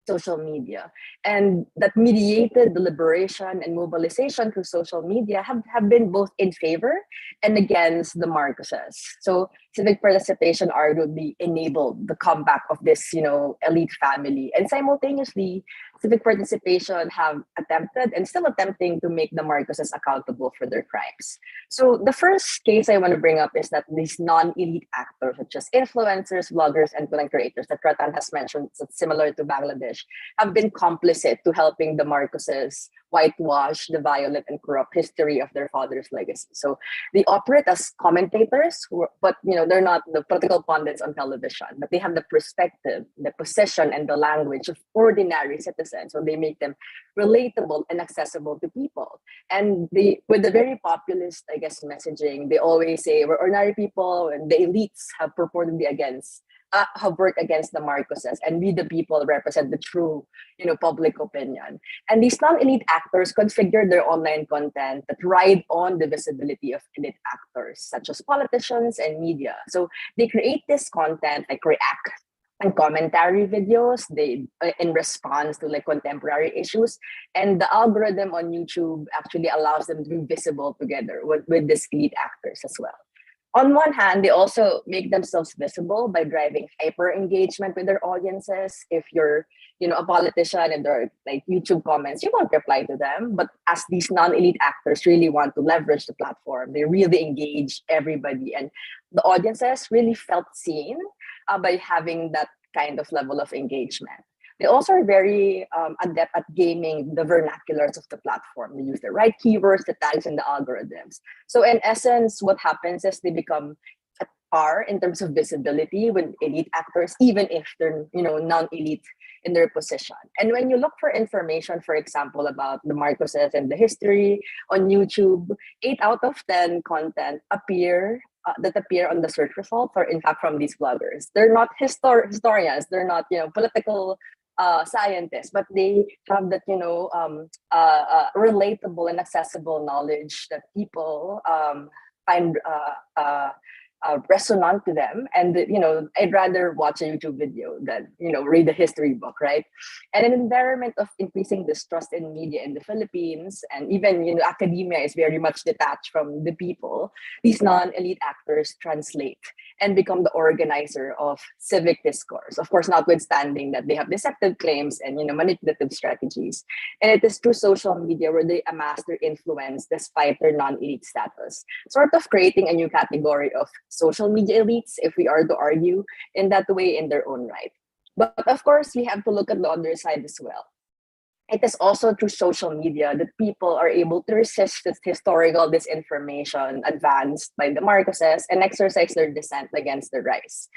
social media. And that mediated deliberation and mobilization through social media have been both in favor and against the Marcoses. So civic participation arguably enabled the comeback of this, elite family. And simultaneously, civic participation have attempted and still attempting to make the Marcoses accountable for their crimes. So the first case I want to bring up is that these non-elite actors, such as influencers, bloggers, and content creators that Ratan has mentioned, similar to Bangladesh, have been complicit to helping the Marcoses whitewash the violent and corrupt history of their father's legacy. So they operate as commentators, but they're not the political pundits on television, but they have the perspective, the position, and the language of ordinary citizens. So they make them relatable and accessible to people. And with the very populist, messaging, they always say we're ordinary people, and the elites have purportedly against have worked against the Marcoses, and we the people represent the true, public opinion. And these non-elite actors configure their online content that ride on the visibility of elite actors, such as politicians and media. So they create this content like react and commentary videos in response to like contemporary issues, and the algorithm on YouTube actually allows them to be visible together with these elite actors as well. On one hand, they also make themselves visible by driving hyper engagement with their audiences. If you're a politician and there are like YouTube comments, you won't reply to them, but as these non-elite actors really want to leverage the platform, they really engage everybody, and the audiences really felt seen by having that kind of level of engagement. They also are very adept at gaming the vernaculars of the platform. They use the right keywords, the tags, and the algorithms. So in essence, what happens is they become at par in terms of visibility with elite actors, even if they're non-elite in their position. And when you look for information, for example, about the Marcoses and the history on YouTube, 8 out of 10 content that appear on the search results are in fact from these bloggers. They're not historians, they're not political scientists, but they have that relatable and accessible knowledge that people find resonant to them. And I'd rather watch a YouTube video than read a history book, right? And an environment of increasing distrust in media in the Philippines, and even academia is very much detached from the people. These non-elite actors translate and become the organizer of civic discourse, of course notwithstanding that they have deceptive claims and manipulative strategies. And it is through social media where they amass their influence despite their non-elite status, sort of creating a new category of social media elites, if we are to argue in that way, in their own right. But of course, we have to look at the other side as well. It is also through social media that people are able to resist this historical disinformation advanced by the Marcoses and exercise their dissent against the rise.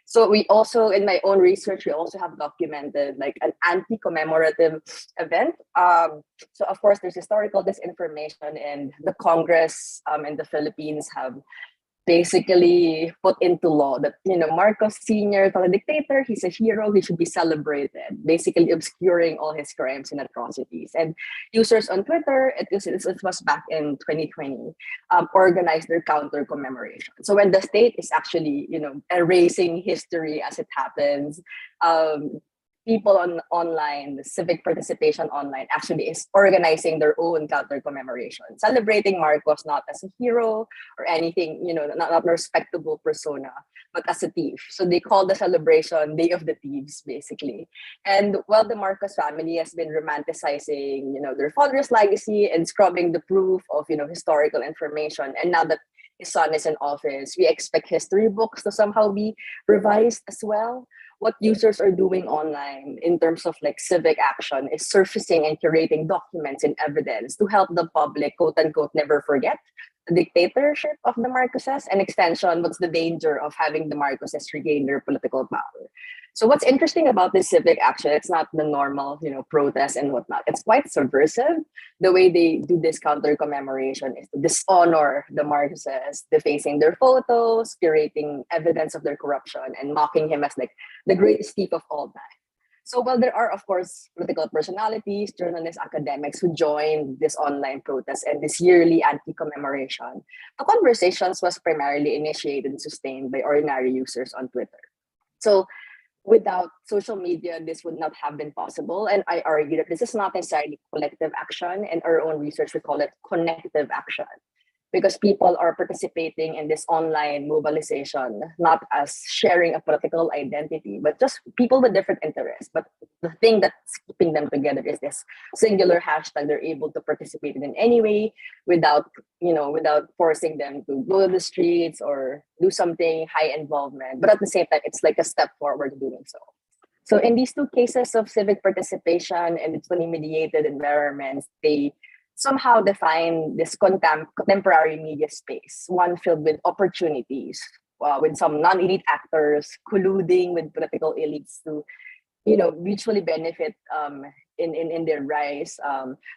So we also, in my own research, we also have documented like an anti-commemorative event. So of course, there's historical disinformation, and the Congress in the Philippines have basically put into law that Marcos Sr. is not a dictator, he's a hero, he should be celebrated, basically obscuring all his crimes and atrocities. And users on Twitter, it was back in 2020, organized their counter commemoration. So when the state is actually erasing history as it happens, people online, the civic participation online actually is organizing their own counter commemoration, celebrating Marcos not as a hero or anything, not a respectable persona, but as a thief. So they call the celebration Day of the Thieves, basically. And while the Marcos family has been romanticizing, their father's legacy and scrubbing the proof of, historical information, and now that his son is in office, we expect history books to somehow be revised as well. What users are doing online in terms of like civic action is surfacing and curating documents and evidence to help the public, quote unquote, never forget the dictatorship of the Marcoses, and extension, what's the danger of having the Marcoses regain their political power. So what's interesting about this civic action, it's not the normal, protest and whatnot. It's quite subversive. The way they do this counter commemoration is to dishonor the Marcoses, defacing their photos, curating evidence of their corruption, and mocking him as like the greatest thief of all time. So while there are, of course, political personalities, journalists, academics who joined this online protest and this yearly anti-commemoration, the conversations was primarily initiated and sustained by ordinary users on Twitter. So without social media, this would not have been possible. And I argue that this is not necessarily collective action. In our own research, we call it connective action, because people are participating in this online mobilization, not as sharing a political identity, but just people with different interests. But the thing that's keeping them together is this singular hashtag they're able to participate in any way without forcing them to go to the streets or do something high involvement. But at the same time, it's like a step forward doing so. So in these two cases of civic participation and its mediated environments, they somehow define this contemporary media space, one filled with opportunities, with some non-elite actors colluding with political elites to, mutually benefit in their rise,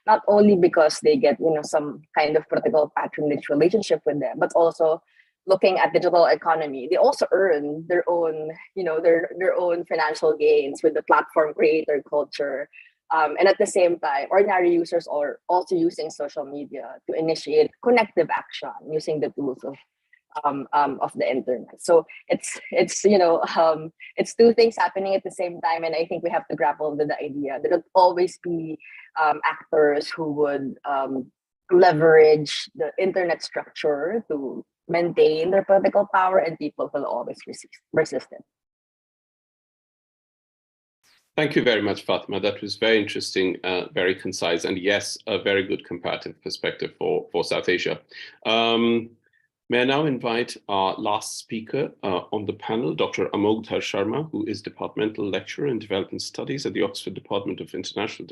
not only because they get, some kind of political patronage relationship with them, but also looking at digital economy, they also earn their own, their own financial gains with the platform creator culture. And at the same time, ordinary users are also using social media to initiate connective action using the tools of the internet. So it's two things happening at the same time, and I think we have to grapple with the idea that it'll always be actors who would leverage the internet structure to maintain their political power, and people will always resist it. Thank you very much, Fatima. That was very interesting, very concise, and yes, a very good comparative perspective for South Asia. May I now invite our last speaker on the panel, Dr. Amogdhar Sharma, who is Departmental Lecturer in Development Studies at the Oxford Department of International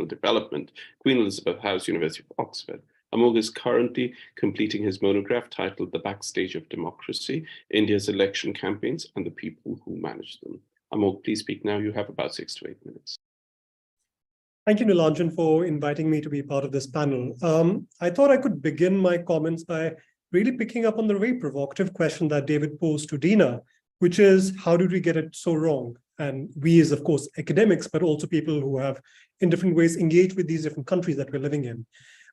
Development, Queen Elizabeth House, University of Oxford. Amog is currently completing his monograph titled The Backstage of Democracy, India's Election Campaigns and the People Who Manage Them. Amog, please speak now. You have about 6 to 8 minutes. Thank you, Nilanjan, for inviting me to be part of this panel. I thought I could begin my comments by really picking up on the very provocative question that David posed to Deana, which is, how did we get it so wrong? And we as, of course, academics, but also people who have in different ways engaged with these different countries that we're living in.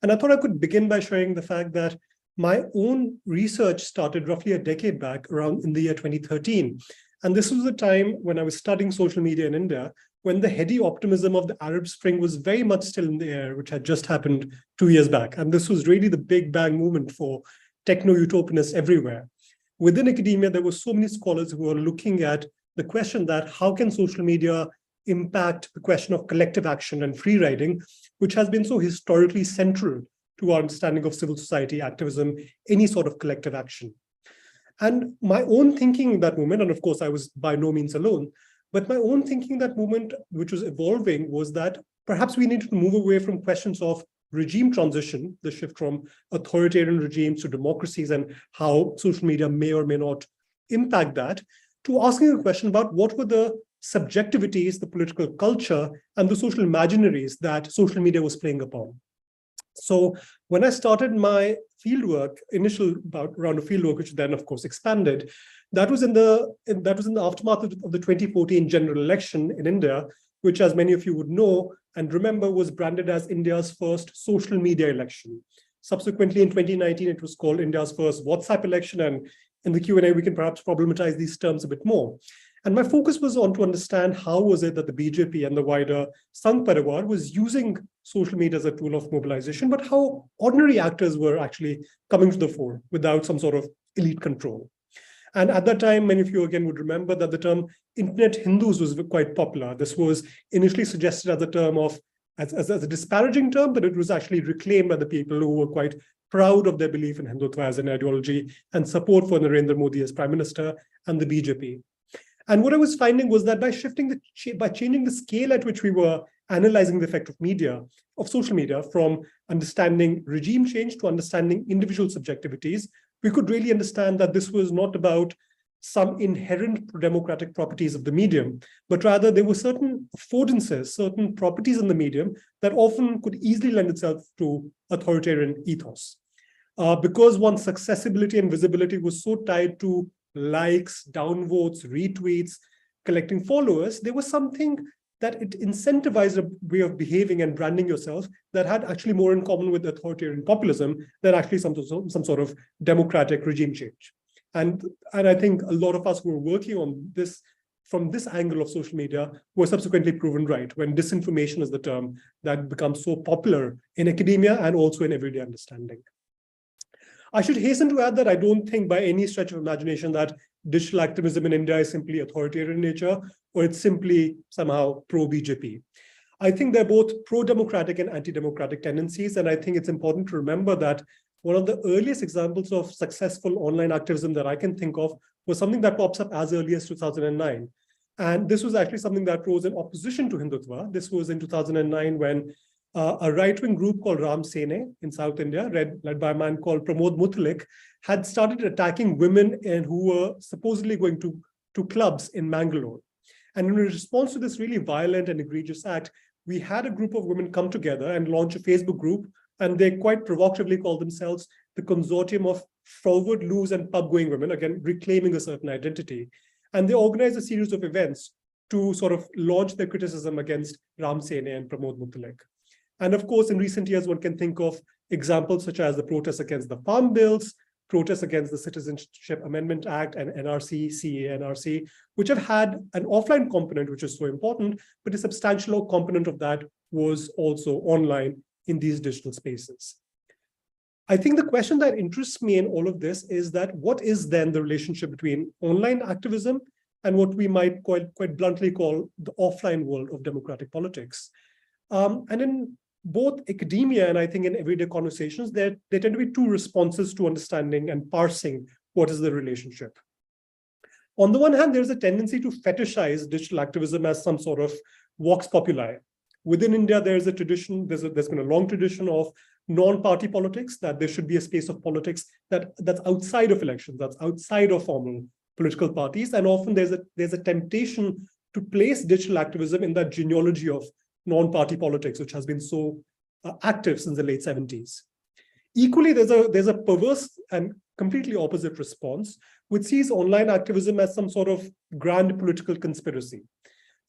And I thought I could begin by sharing the fact that my own research started roughly a decade back, around in the year 2013. And this was the time when I was studying social media in India, when the heady optimism of the Arab Spring was very much still in the air, which had just happened 2 years back. And this was really the big bang movement for techno-utopianists everywhere. Within academia, there were so many scholars who were looking at the question that how can social media impact the question of collective action and free riding, which has been so historically central to our understanding of civil society, activism, any sort of collective action. And my own thinking in that moment, and of course I was by no means alone, but my own thinking in that moment, which was evolving, was that perhaps we needed to move away from questions of regime transition, the shift from authoritarian regimes to democracies and how social media may or may not impact that, to asking a question about what were the subjectivities, the political culture, and the social imaginaries that social media was playing upon. So when I started my fieldwork, initial round of fieldwork, which then of course expanded, that was in the aftermath of the 2014 general election in India, which, as many of you would know and remember, was branded as India's first social media election. Subsequently, in 2019, it was called India's first WhatsApp election, and in the Q&A, we can perhaps problematize these terms a bit more. And my focus was on to understand how was it that the BJP and the wider Sangh Parivar was using social media as a tool of mobilization, but how ordinary actors were actually coming to the fore without some sort of elite control. And at that time, many of you again would remember that the term Internet Hindus was quite popular. This was initially suggested as a term of, as a disparaging term, but it was actually reclaimed by the people who were quite proud of their belief in Hindutva as an ideology and support for Narendra Modi as Prime Minister and the BJP. And what I was finding was that by changing the scale at which we were analyzing the effect of social media, from understanding regime change to understanding individual subjectivities, we could really understand that this was not about some inherent democratic properties of the medium, but rather there were certain affordances, certain properties in the medium that often could easily lend itself to authoritarian ethos. Because one's accessibility and visibility was so tied to likes, downvotes, retweets, collecting followers, there was something that it incentivized a way of behaving and branding yourself that had actually more in common with authoritarian populism than actually some sort of democratic regime change. And I think a lot of us who were working on this from this angle of social media were subsequently proven right, when disinformation is the term that becomes so popular in academia and also in everyday understanding. I should hasten to add that I don't think by any stretch of imagination that digital activism in India is simply authoritarian in nature, or it's simply somehow pro-BJP. I think they're both pro-democratic and anti-democratic tendencies, and I think it's important to remember that one of the earliest examples of successful online activism that I can think of was something that pops up as early as 2009. And this was actually something that rose in opposition to Hindutva. This was in 2009 when a right-wing group called Ram Sene in South India, led by a man called Pramod Muthalik, had started attacking women and who were supposedly going to clubs in Mangalore. And in response to this really violent and egregious act, we had a group of women come together and launch a Facebook group, and they quite provocatively called themselves the consortium of forward, loose, and pub-going women, again, reclaiming a certain identity. And they organized a series of events to sort of launch their criticism against Ram Sene and Pramod Mutalek. And of course, in recent years, one can think of examples such as the protests against the farm bills, protests against the Citizenship Amendment Act and NRC, CA-NRC, which have had an offline component, which is so important, but a substantial component of that was also online in these digital spaces. I think the question that interests me in all of this is that what is then the relationship between online activism and what we might quite bluntly call the offline world of democratic politics? And in both academia and I think in everyday conversations, there tend to be two responses to understanding and parsing what is the relationship. On the one hand, there's a tendency to fetishize digital activism as some sort of vox populi. Within India, there's a tradition, there's been a long tradition of non-party politics, that there should be a space of politics that's outside of elections, that's outside of formal political parties. And often there's a temptation to place digital activism in that genealogy of non-party politics, which has been so active since the late 70s. Equally, there's a perverse and completely opposite response, which sees online activism as some sort of grand political conspiracy,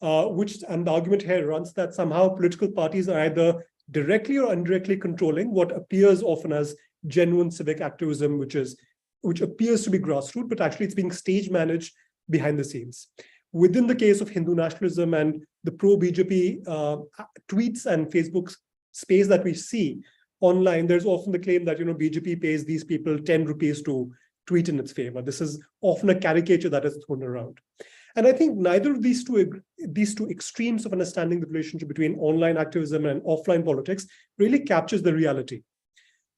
and the argument here runs that somehow political parties are either directly or indirectly controlling what appears often as genuine civic activism, which appears to be grassroots, but actually it's being stage managed behind the scenes. Within the case of Hindu nationalism and the pro-BJP tweets and Facebook space that we see online, there's often the claim that BJP pays these people 10 rupees to tweet in its favor. This is often a caricature that is thrown around. And I think neither of these two extremes of understanding the relationship between online activism and offline politics really captures the reality.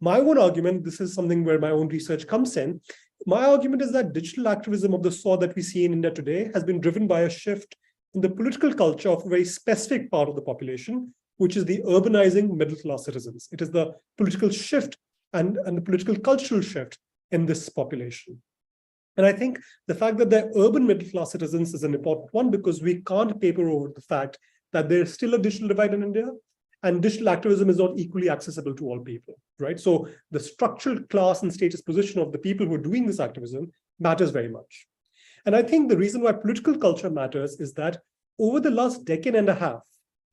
My own argument, this is something where my own research comes in, my argument is that digital activism of the sort that we see in India today has been driven by a shift in the political culture of a very specific part of the population, which is the urbanizing middle-class citizens. It is the political shift and the political cultural shift in this population. And I think the fact that they're urban middle-class citizens is an important one, because we can't paper over the fact that there's still a digital divide in India, and digital activism is not equally accessible to all people, right? So the structural class and status position of the people who are doing this activism matters very much. And I think the reason why political culture matters is that over the last decade and a half,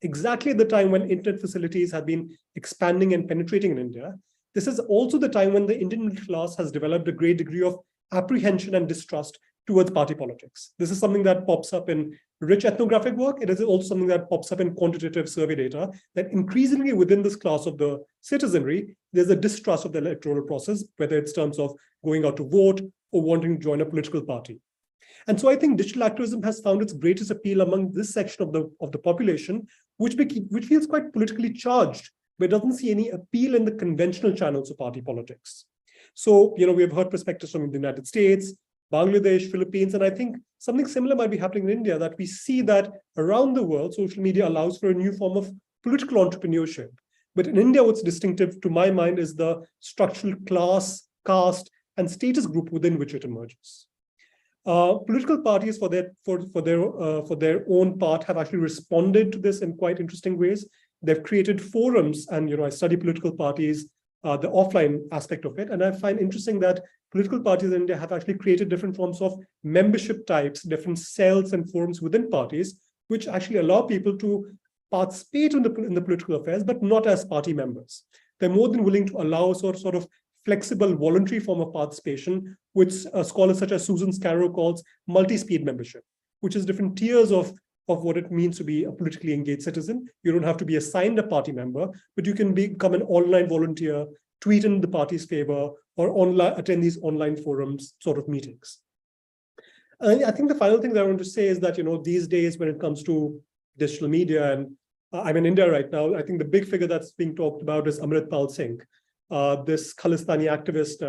exactly at the time when internet facilities have been expanding and penetrating in India, this is also the time when the Indian middle class has developed a great degree of apprehension and distrust towards party politics. This is something that pops up in rich ethnographic work. It is also something that pops up in quantitative survey data, that increasingly within this class of the citizenry, there's a distrust of the electoral process, whether it's in terms of going out to vote or wanting to join a political party. And so I think digital activism has found its greatest appeal among this section of the population, which feels quite politically charged, but doesn't see any appeal in the conventional channels of party politics. So, we have heard perspectives from the United States, Bangladesh, Philippines, and I think something similar might be happening in India, that we see that around the world, social media allows for a new form of political entrepreneurship. But in India, what's distinctive to my mind is the structural class, caste, and status group within which it emerges. Political parties, for their own part, have actually responded to this in quite interesting ways. They've created forums, and I study political parties, the offline aspect of it, and I find interesting that political parties in India have actually created different forms of membership types, different cells and forums within parties, which actually allow people to participate in the political affairs, but not as party members. They're more than willing to allow sort of flexible voluntary form of participation, which scholars such as Susan Scarrow calls multi-speed membership, which is different tiers of what it means to be a politically engaged citizen. You don't have to be assigned a party member, but you can become an online volunteer, tweet in the party's favor, or attend these online forums sort of meetings. I think the final thing that I want to say is that, these days when it comes to digital media, and I'm in India right now, I think the big figure that's being talked about is Amritpal Singh, this Khalistani activist,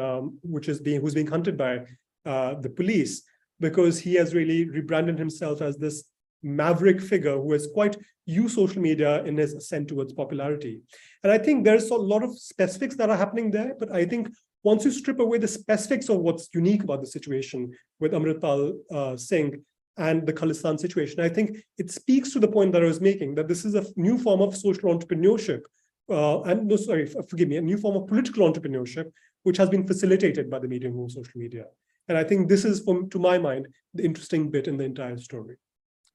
who's being hunted by the police, because he has really rebranded himself as this maverick figure who has quite used social media in his ascent towards popularity. And I think there's a lot of specifics that are happening there, but I think once you strip away the specifics of what's unique about the situation with Amritpal Singh and the Khalistan situation, I think it speaks to the point that I was making, that this is a new form of social entrepreneurship, a new form of political entrepreneurship, which has been facilitated by the medium of social media. And I think this is, to my mind, the interesting bit in the entire story.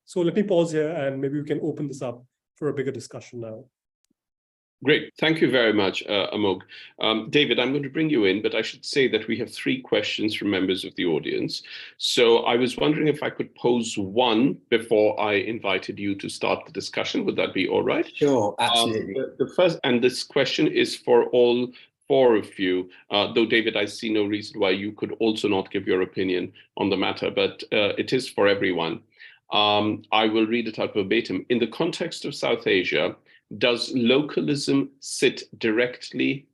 So let me pause here and maybe we can open this up for a bigger discussion now. Great. Thank you very much, Amog. David, I'm going to bring you in, but I should say that we have 3 questions from members of the audience. So I was wondering if I could pose one before I invited you to start the discussion. Would that be all right? Sure, absolutely. The first, and this question is for all 4 of you, though, David, I see no reason why you could also not give your opinion on the matter, but it is for everyone. I will read it out verbatim. In the context of South Asia, does localism sit directly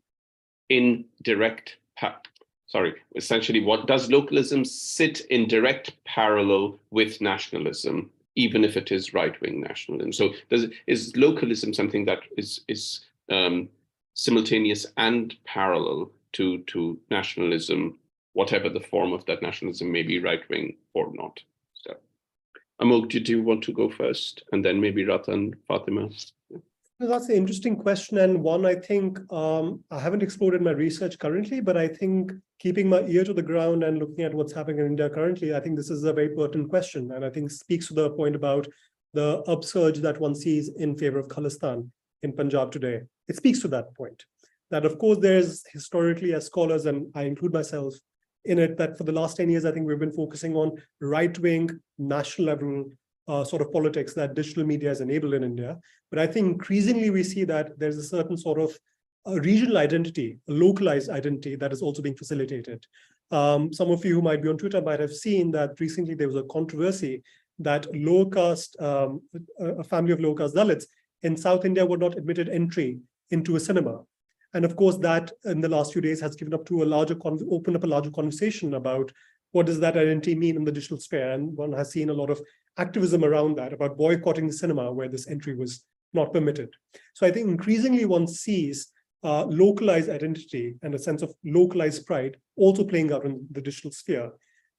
in essentially, what does localism sit in direct parallel with nationalism, even if it is right-wing nationalism? So is localism something that is simultaneous and parallel to nationalism, whatever the form of that nationalism may be, right-wing or not? So, Amog, did you want to go first? And then maybe Ratan, Fatima? That's an interesting question, and one I think I haven't explored in my research currently, but I think keeping my ear to the ground and looking at what's happening in India currently, I think this is a very pertinent question, and I think speaks to the point about the upsurge that one sees in favor of Khalistan in Punjab today. It speaks to that point, that of course there's historically, as scholars, and I include myself in it, that for the last 10 years, I think we've been focusing on right-wing, national level sort of politics that digital media has enabled in India. But I think increasingly we see that there's a certain sort of regional identity, a localized identity that is also being facilitated. Some of you who might be on Twitter might have seen that recently there was a controversy that low caste, a family of low caste Dalits in South India were not admitted entry into a cinema. And of course, that in the last few days has given up to opened up a larger conversation about what does that identity mean in the digital sphere. And one has seen a lot of activism around that, about boycotting the cinema where this entry was not permitted. So I think increasingly one sees localized identity and a sense of localized pride also playing out in the digital sphere.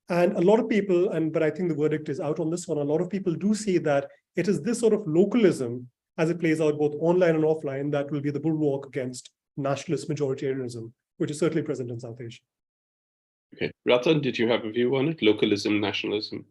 And a lot of people, but I think the verdict is out on this one, a lot of people do see that it is this sort of localism as it plays out both online and offline that will be the bulwark against nationalist majoritarianism, which is certainly present in South Asia. Okay, Ratan, did you have a view on it? Localism, nationalism?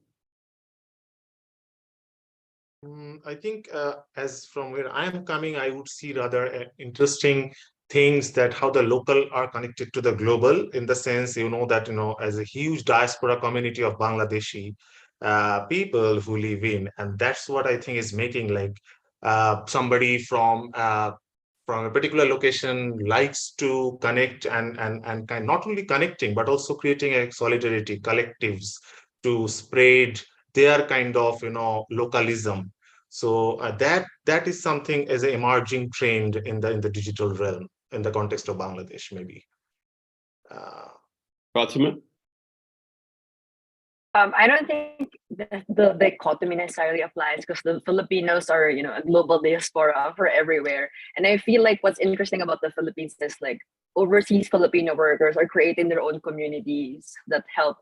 I think as from where I am coming, I would see rather interesting things that how the local are connected to the global, in the sense, that, as a huge diaspora community of Bangladeshi people who live in, and that's what I think is making like somebody from a particular location likes to connect and not only connecting, but also creating a solidarity collectives to spread their kind of localism. So that is something as an emerging trend in the digital realm in the context of Bangladesh, maybe. Fatima? I don't think the dichotomy necessarily applies, because the Filipinos are, a global diaspora for everywhere. And I feel like what's interesting about the Philippines is like overseas Filipino workers are creating their own communities that help,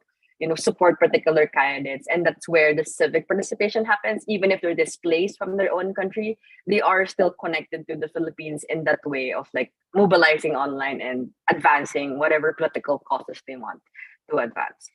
support particular candidates. And that's where the civic participation happens. Even if they're displaced from their own country, they are still connected to the Philippines in that way of like mobilizing online and advancing whatever political causes they want to advance.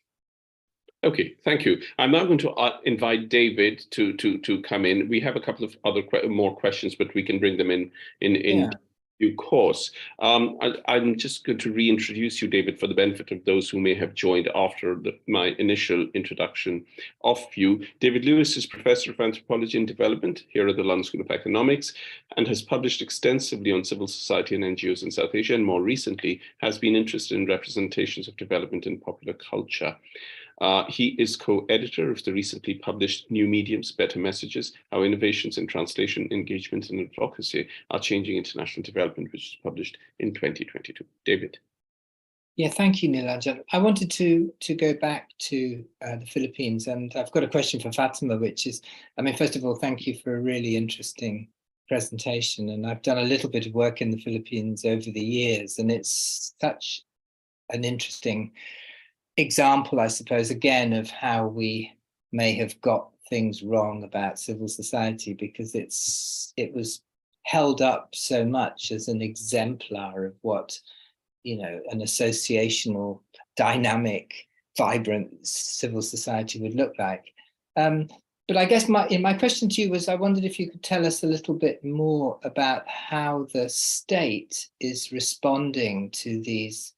Okay, thank you. I'm now going to invite David to come in. We have a couple of other more questions, but we can bring them in due course. I'm just going to reintroduce you, David, for the benefit of those who may have joined after my initial introduction of you. David Lewis is Professor of Anthropology and Development here at the London School of Economics and has published extensively on civil society and NGOs in South Asia, and more recently has been interested in representations of development in popular culture. He is co-editor of the recently published New Mediums, Better Messages, How Innovations in Translation, Engagement and Advocacy Are Changing International Development, which was published in 2022. David. Yeah, thank you, Nilanjan. I wanted to go back to the Philippines, and I've got a question for Fatima, which is, first of all, thank you for a really interesting presentation. And I've done a little bit of work in the Philippines over the years, and it's such an interesting example, I suppose, again, of how we may have got things wrong about civil society, because it was held up so much as an exemplar of what an associational, dynamic, vibrant civil society would look like. But I guess my question to you was, I wondered if you could tell us a little bit more about how the state is responding to these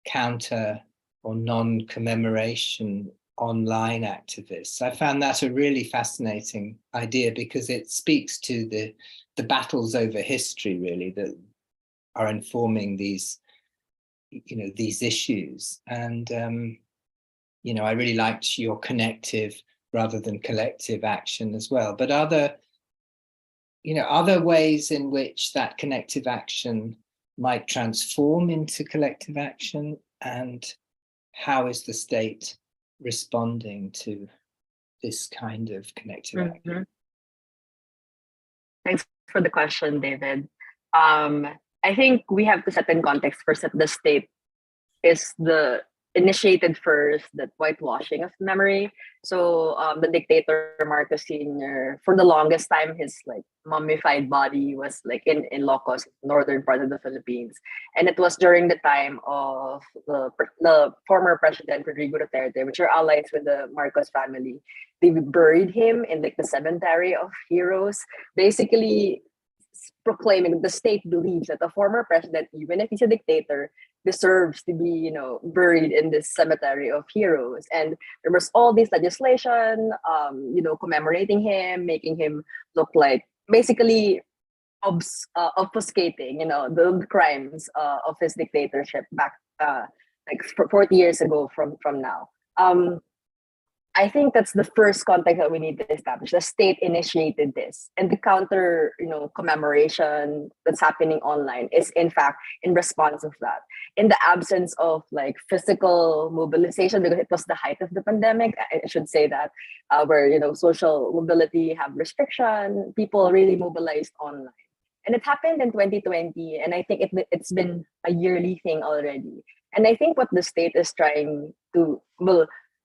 counter or non-commemoration online activists. I found that a really fascinating idea because it speaks to the battles over history, really, that are informing these issues. And I really liked your connective rather than collective action as well. But are there ways in which that connective action might transform into collective action, and how is the state responding to this kind of connective action? Thanks for the question, David. I think we have to set in context first that the state is the initiated first that whitewashing of memory. So the dictator Marcos Sr., for the longest time, his mummified body was in Ilocos, northern part of the Philippines. And it was during the time of the former president Rodrigo Duterte, which are allies with the Marcos family. They buried him in the cemetery of heroes, basically proclaiming the state believes that a former president, even if he's a dictator, deserves to be, buried in this cemetery of heroes. And there was all this legislation, commemorating him, making him look like basically obfuscating, the crimes of his dictatorship back 40 years ago from now. I think that's the first context that we need to establish. The state initiated this, and the counter, commemoration that's happening online is in fact in response of that. In the absence of physical mobilization, because it was the height of the pandemic, I should say that, where social mobility have restriction, people really mobilized online, and it happened in 2020, and I think it's been a yearly thing already. And I think what the state is trying to,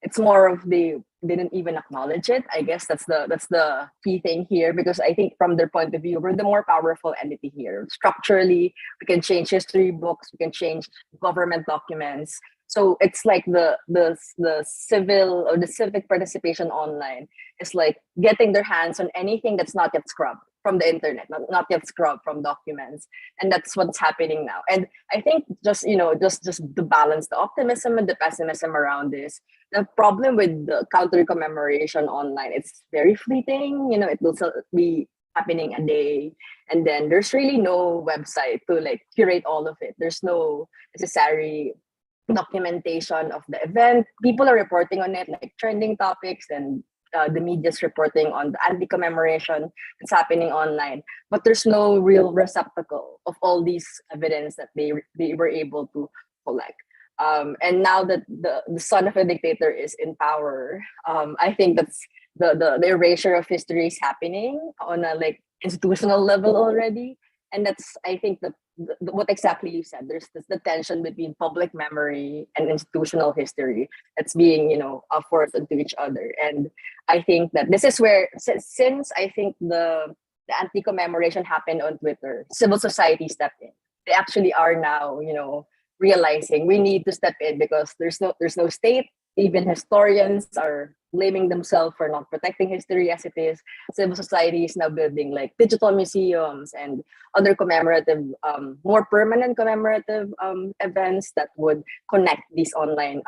it's more of they didn't even acknowledge it. I guess that's the key thing here, because I think from their point of view, we're the more powerful entity here. Structurally, we can change history books, we can change government documents. So it's the civil or the civic participation online is getting their hands on anything that's not yet scrubbed from the internet, not yet scrubbed from documents, and that's what's happening now. And I think just to balance the optimism and the pessimism around this, the problem with the counter commemoration online, it's very fleeting. It will be happening a day, and then there's really no website to curate all of it. There's no necessary documentation of the event. People are reporting on it trending topics, and the media's reporting on the anti-commemoration that's happening online, but there's no real receptacle of all these evidence that they were able to collect. And now that the son of a dictator is in power, I think that's the erasure of history is happening on a institutional level already. And that's, I think, what exactly you said. There's the tension between public memory and institutional history that's being, forced into each other. And I think that this is where, since I think the anti-commemoration happened on Twitter, civil society stepped in. They actually are now, realizing we need to step in because there's no state. Even historians are blaming themselves for not protecting history as it is. Civil society is now building digital museums and other commemorative, more permanent commemorative events that would connect these online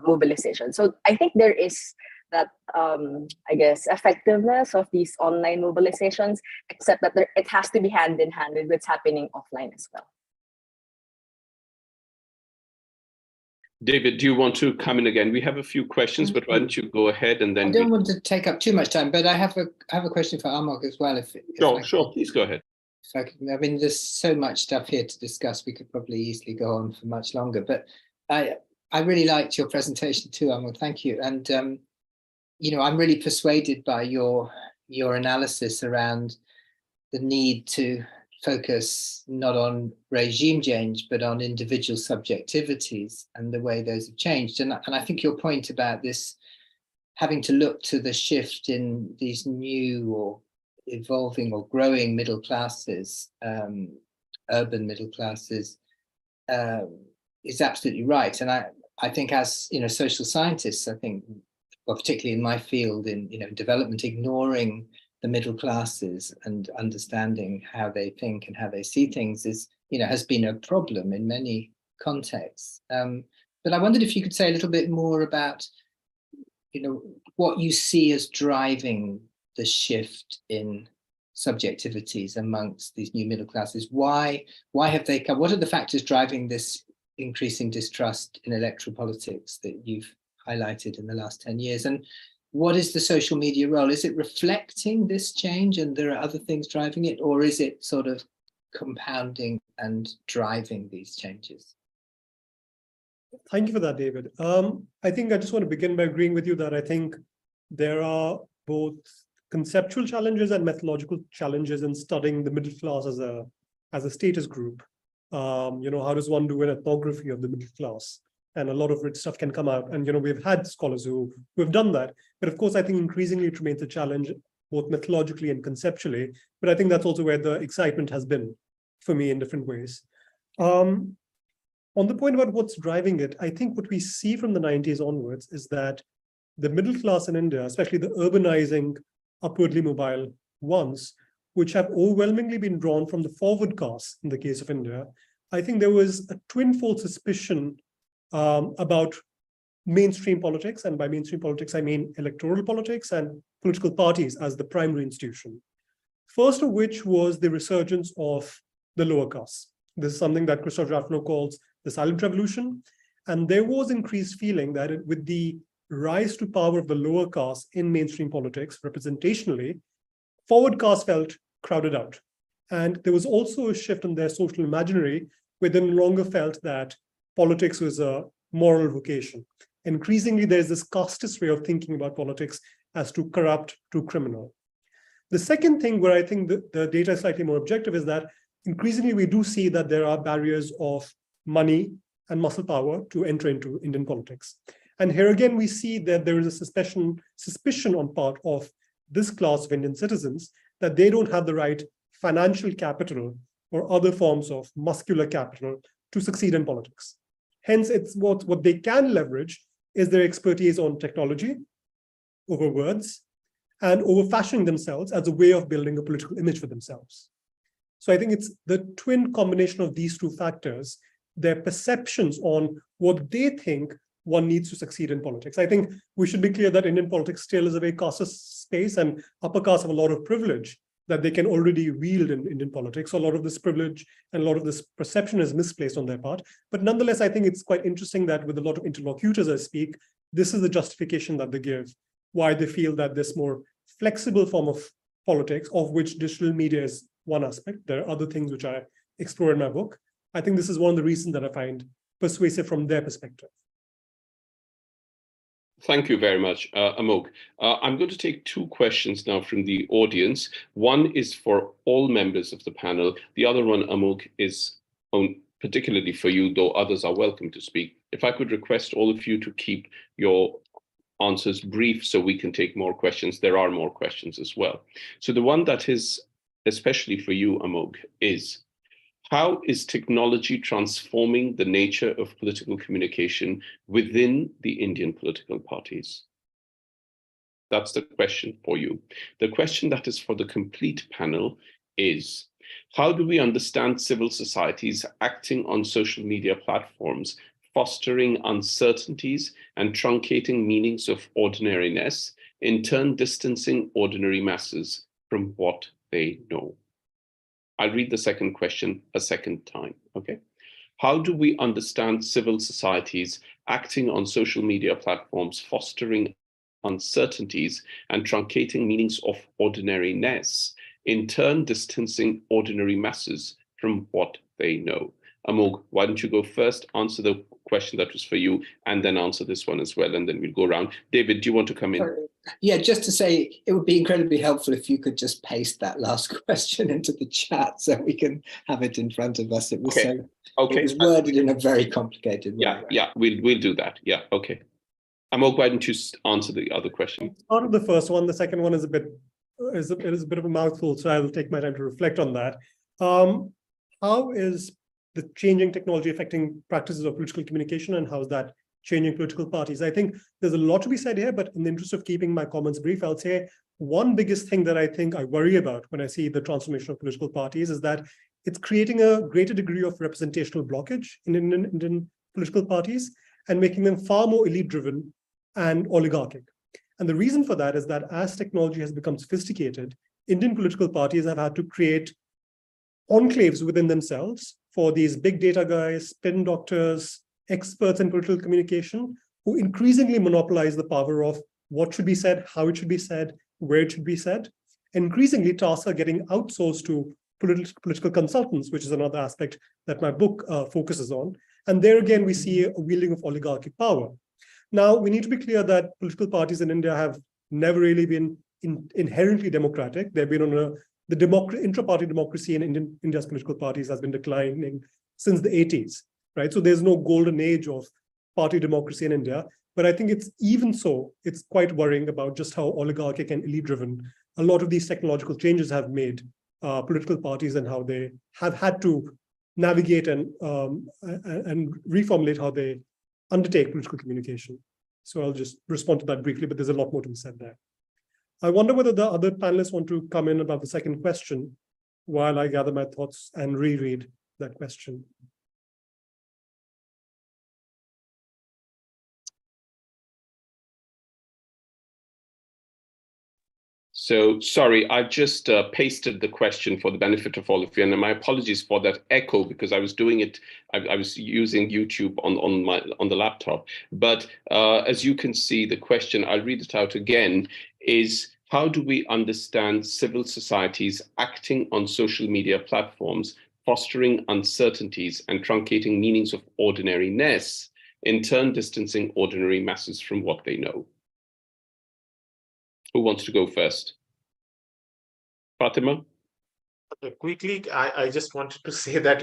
mobilization. So I think there is that, I guess, effectiveness of these online mobilizations, except that it has to be hand in hand with what's happening offline as well. David, do you want to come in again? We have a few questions, but why don't you go ahead and then... I don't want to take up too much time, but I have a question for Amok as well. Sure, please go ahead. There's so much stuff here to discuss. We could probably easily go on for much longer, but I really liked your presentation too, Amok. Thank you. And I'm really persuaded by your analysis around the need to focus not on regime change, but on individual subjectivities and the way those have changed. And I think your point about this having to look to the shift in these new or evolving or growing middle classes, urban middle classes, is absolutely right. And I think as, social scientists, I think, well, particularly in my field in, development, ignoring the middle classes and understanding how they think and how they see things is, has been a problem in many contexts. But I wondered if you could say a little bit more about, what you see as driving the shift in subjectivities amongst these new middle classes. Why have they come? What are the factors driving this increasing distrust in electoral politics that you've highlighted in the last 10 years? And what is the social media role? Is it reflecting this change and there are other things driving it, or is it sort of compounding and driving these changes? Thank you for that, David. I think I just want to begin by agreeing with you that I think there are both conceptual challenges and methodological challenges in studying the middle class as a status group. How does one do an ethnography of the middle class? And a lot of rich stuff can come out. And we've had scholars who have done that. But of course, I think increasingly it remains a challenge, both methodologically and conceptually. But I think that's also where the excitement has been for me in different ways. On the point about what's driving it, I think what we see from the 90s onwards is that the middle class in India, especially the urbanizing, upwardly mobile ones, which have overwhelmingly been drawn from the forward caste in the case of India, I think there was a twinfold suspicion about mainstream politics. And by mainstream politics, I mean electoral politics and political parties as the primary institution. First of which was the resurgence of the lower caste. This is something that Christoph Raffno calls the silent revolution. And there was increased feeling that with the rise to power of the lower caste in mainstream politics, representationally, forward caste felt crowded out. And there was also a shift in their social imaginary, where they no longer felt that politics was a moral vocation. Increasingly, there's this casteist way of thinking about politics as to corrupt, to criminal. The second thing where I think the data is slightly more objective is that increasingly we do see that there are barriers of money and muscle power to enter into Indian politics. And here again, we see that there is a suspicion on part of this class of Indian citizens that they don't have the right financial capital or other forms of muscular capital to succeed in politics. Hence, it's what they can leverage is their expertise on technology, over words, and over fashioning themselves as a way of building a political image for themselves. So I think it's the twin combination of these two factors, their perceptions on what they think one needs to succeed in politics. I think we should be clear that Indian politics still is a very casteist space, and upper caste have a lot of privilege that they can already wield in Indian politics. So a lot of this privilege and a lot of this perception is misplaced on their part. But nonetheless, I think it's quite interesting that with a lot of interlocutors I speak, this is the justification that they give, why they feel that this more flexible form of politics, of which digital media is one aspect. There are other things which I explore in my book. I think this is one of the reasons that I find persuasive from their perspective. Thank you very much, Amog. I'm going to take two questions now from the audience. One is for all members of the panel. The other one, Amog, is particularly for you, though others are welcome to speak. If I could request all of you to keep your answers brief so we can take more questions. There are more questions as well. So the one that is especially for you, Amog, is how is technology transforming the nature of political communication within the Indian political parties? That's the question for you. The question that is for the complete panel is, how do we understand civil societies acting on social media platforms, fostering uncertainties and truncating meanings of ordinariness, in turn distancing ordinary masses from what they know? I'll read the second question a second time, okay? How do we understand civil societies acting on social media platforms, fostering uncertainties and truncating meanings of ordinariness, in turn distancing ordinary masses from what they know? Amog, why don't you go first, answer the question that was for you, and then answer this one as well, and then we'll go around. David, do you want to come in? Yeah, just to say, it would be incredibly helpful if you could just paste that last question into the chat so we can have it in front of us. It was it was worded in a very complicated way. Yeah, we'll do that. Yeah, okay. Amog, why don't you answer the other question? Start with the first one. The second one is a bit of a mouthful, so I'll take my time to reflect on that. How is the changing technology affecting practices of political communication and how's that changing political parties. I think there's a lot to be said here, but in the interest of keeping my comments brief, I'll say one biggest thing that I think I worry about when I see the transformation of political parties is that it's creating a greater degree of representational blockage in Indian political parties and making them far more elite-driven and oligarchic. And the reason for that is that as technology has become sophisticated, Indian political parties have had to create enclaves within themselves for these big data guys, spin doctors, experts in political communication, who increasingly monopolize the power of what should be said, how it should be said, where it should be said. Increasingly, tasks are getting outsourced to political consultants, which is another aspect that my book focuses on. And there again, we see a wielding of oligarchic power. Now, we need to be clear that political parties in India have never really been inherently democratic. They've been on the intra-party democracy in India's political parties has been declining since the 80s, right? So there's no golden age of party democracy in India. But I think it's even so, it's quite worrying about just how oligarchic and elite-driven a lot of these technological changes have made political parties and how they have had to navigate and reformulate how they undertake political communication. So I'll just respond to that briefly, but there's a lot more to be said there. I wonder whether the other panelists want to come in about the second question while I gather my thoughts and reread that question. So sorry, I've just pasted the question for the benefit of all of you, and my apologies for that echo because I was doing it. I was using YouTube on the laptop. But as you can see, the question, I'll read it out again, is how do we understand civil societies acting on social media platforms, fostering uncertainties and truncating meanings of ordinariness, in turn distancing ordinary masses from what they know? Who wants to go first? Fatima? Quickly, I just wanted to say that,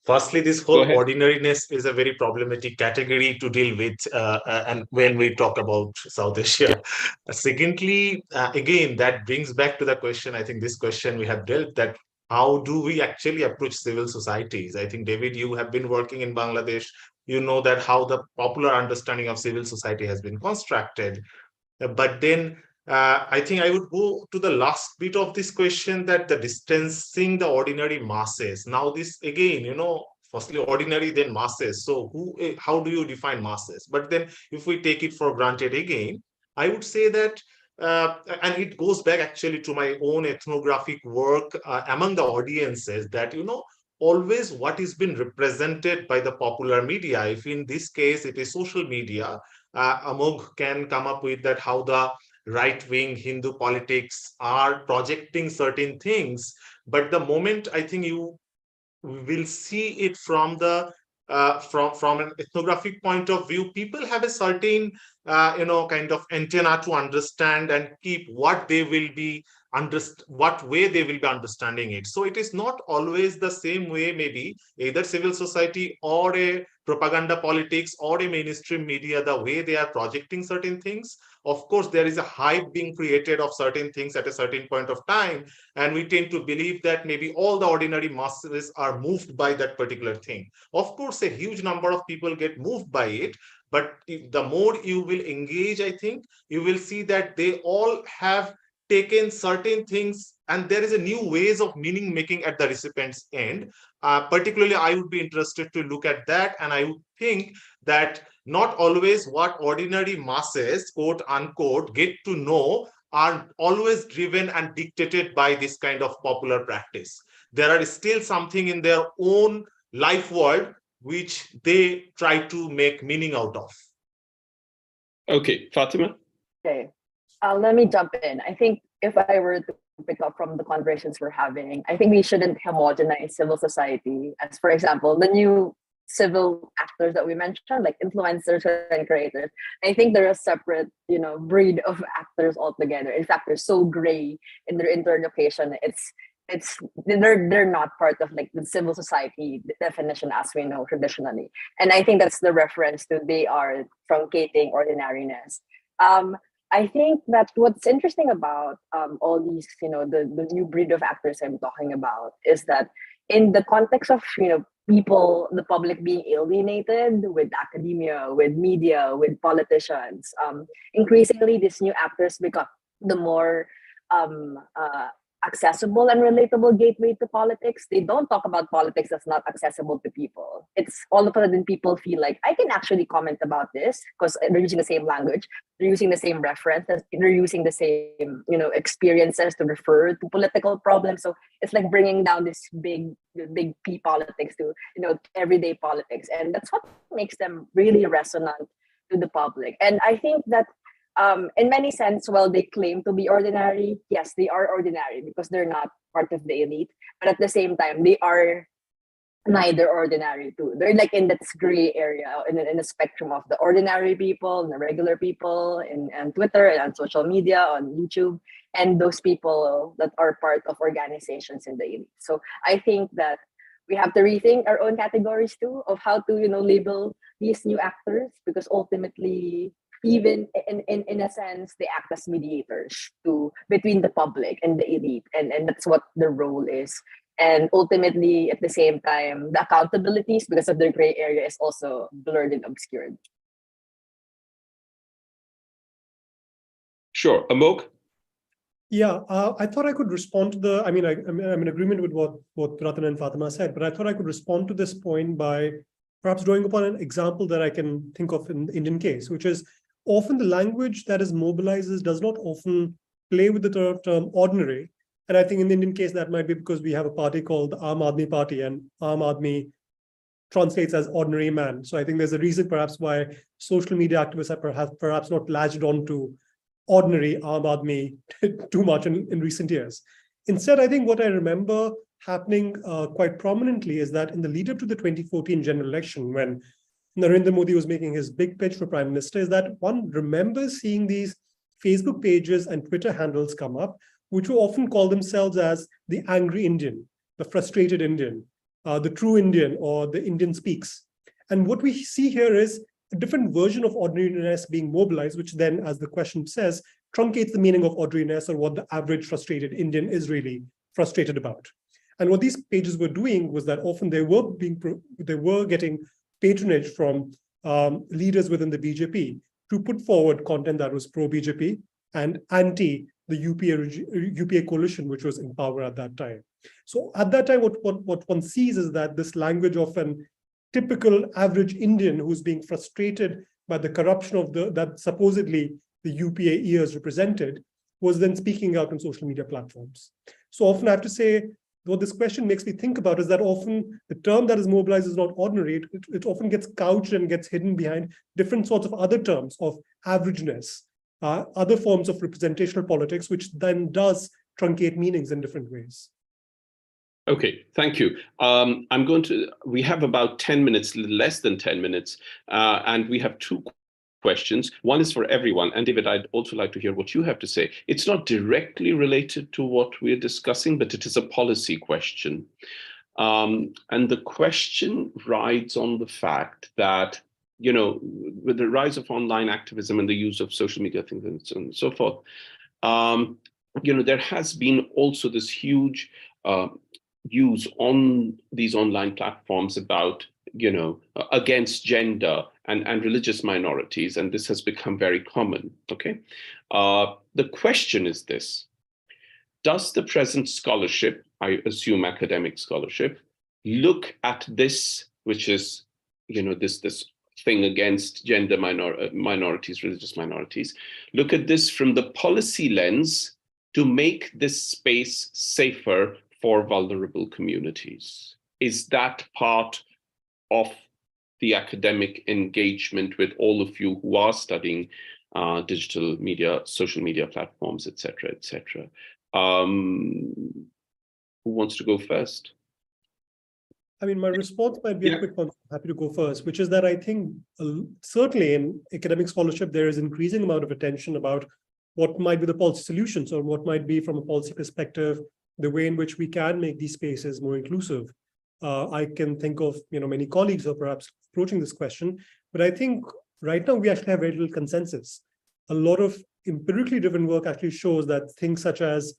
firstly, this whole ordinariness is a very problematic category to deal with and when we talk about South Asia. Secondly, again, that brings back to the question, I think this question we have dealt, that how do we actually approach civil societies? I think, David, you have been working in Bangladesh. You know that how the popular understanding of civil society has been constructed. But then I think I would go to the last bit of this question, that the distancing the ordinary masses. Now this again, firstly ordinary, then masses. So how do you define masses? But then if we take it for granted again, I would say that, and it goes back actually to my own ethnographic work among the audiences, that, always what is being represented by the popular media, if in this case it is social media, Amog can come up with that how the right-wing Hindu politics are projecting certain things. But the moment I think you will see it from the from an ethnographic point of view, people have a certain kind of antenna to understand and keep what they will be what way they will be understanding it. So it is not always the same way, maybe either civil society or a propaganda politics or a mainstream media, the way they are projecting certain things. Of course, there is a hype being created of certain things at a certain point of time, and we tend to believe that maybe all the ordinary masses are moved by that particular thing. Of course, a huge number of people get moved by it, but the more you will engage, I think you will see that they all have taken certain things, and there is a new ways of meaning making at the recipient's end. Particularly, I would be interested to look at that, and I would think that not always what ordinary masses, quote unquote, get to know are always driven and dictated by this kind of popular practice. There are still something in their own life world which they try to make meaning out of. Okay, Fatima? Okay, let me jump in. I think if I were to pick up from the conversations we're having, I think we shouldn't homogenize civil society as, for example, the new civil actors that we mentioned, like influencers and creators. I think they're a separate, breed of actors altogether. In fact, they're so gray in their interlocution. They're not part of like the civil society definition as we know traditionally. And I think that's the reference to they are truncating ordinariness. I think that what's interesting about all these, the new breed of actors I'm talking about is that in the context of, the public being alienated with academia, with media, with politicians. Increasingly, these new actors become the more accessible and relatable gateway to politics. They don't talk about politics that's not accessible to people. It's all of a sudden people feel like I can actually comment about this because they're using the same language, they're using the same references, they're using the same experiences to refer to political problems. So it's like bringing down this big P politics to everyday politics, and that's what makes them really resonant to the public. And I think that in many sense, while they claim to be ordinary, yes, they are ordinary because they're not part of the elite. But at the same time, they are neither ordinary too. They're like in that gray area, in the spectrum of the ordinary people and the regular people, and Twitter and on social media, on YouTube, and those people that are part of organizations in the elite. So I think that we have to rethink our own categories too of how to label these new actors, because ultimately, even in a sense, they act as mediators between the public and the elite, and that's what their role is. And ultimately, at the same time, the accountabilities, because of their gray area, is also blurred and obscured. Sure. Amok? Yeah, I thought I could respond to the, I'm in agreement with what Ratan and Fatima said, but I thought I could respond to this point by perhaps drawing upon an example that I can think of in the Indian case, which is often the language that is mobilizes does not often play with the term ordinary. And I think in the Indian case, that might be because we have a party called the Aam Aadmi Party, and Aam Aadmi translates as ordinary man. So I think there's a reason perhaps why social media activists have perhaps not latched on to ordinary Aam Aadmi too much in recent years. Instead, I think what I remember happening quite prominently is that in the lead up to the 2014 general election, when Narendra Modi was making his big pitch for prime minister, is that one remembers seeing these Facebook pages and Twitter handles come up, which will often call themselves as the angry Indian, the frustrated Indian, the true Indian, or the Indian speaks. And what we see here is a different version of ordinariness being mobilized, which then, as the question says, truncates the meaning of ordinariness, or what the average frustrated Indian is really frustrated about. And what these pages were doing was that often they were getting patronage from leaders within the BJP to put forward content that was pro-BJP and anti the UPA coalition, which was in power at that time. So at that time, what one sees is that this language of an typical average Indian who's being frustrated by the corruption of that supposedly the UPA years represented was then speaking out on social media platforms. So often I have to say, what this question makes me think about is that often the term that is mobilized is not ordinary. It often gets couched and gets hidden behind different sorts of other terms of averageness, other forms of representational politics, which then does truncate meanings in different ways. Okay, thank you. We have about 10 minutes, less than 10 minutes, and we have two questions. One is for everyone. And David, I'd also like to hear what you have to say. It's not directly related to what we're discussing, but it is a policy question. And the question rides on the fact that, with the rise of online activism and the use of social media, things and so on and so forth, there has been also this huge use on these online platforms about, against gender and religious minorities, and this has become very common, okay? The question is this: does the present scholarship, I assume academic scholarship, look at this, which is, this thing against gender minorities, religious minorities, look at this from the policy lens to make this space safer for vulnerable communities? Is that part of the academic engagement with all of you who are studying digital media, social media platforms, et cetera, et cetera? Who wants to go first? I mean, my response might be a quick one. I'm happy to go first, which is that I think certainly in academic scholarship, there is increasing amount of attention about what might be the policy solutions, or what might be, from a policy perspective, the way in which we can make these spaces more inclusive. I can think of many colleagues who are perhaps approaching this question, but I think right now we actually have very little consensus. A lot of empirically driven work actually shows that things such as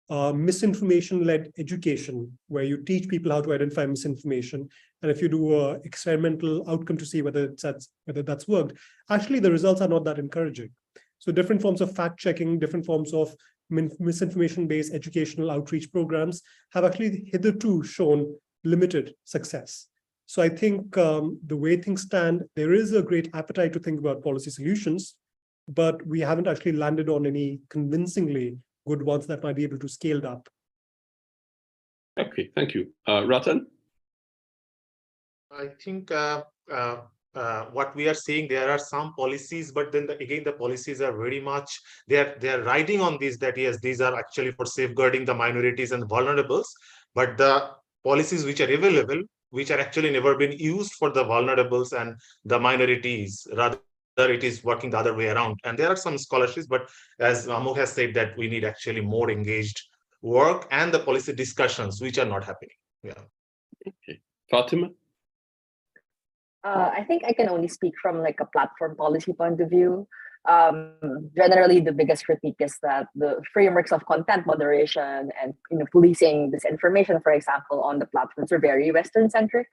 misinformation-led education, where you teach people how to identify misinformation. And if you do an experimental outcome to see whether that's worked, actually the results are not that encouraging. So different forms of fact-checking, different forms of misinformation-based educational outreach programs have actually hitherto shown limited success. So I think the way things stand, there is a great appetite to think about policy solutions, but we haven't actually landed on any convincingly good ones that might be able to scale up. Okay, thank you. Ratan? I think what we are seeing, there are some policies, but then again, the policies are very much, they are riding on this, that yes, these are actually for safeguarding the minorities and vulnerables, but the policies which are available, which are actually never been used for the vulnerables and the minorities, rather it is working the other way around. And there are some scholarships, but as Amok has said, that we need actually more engaged work and the policy discussions, which are not happening. Yeah. Okay. Fatima? I think I can only speak from like a platform policy point of view. Generally, the biggest critique is that the frameworks of content moderation and policing disinformation, for example, on the platforms are very Western centric.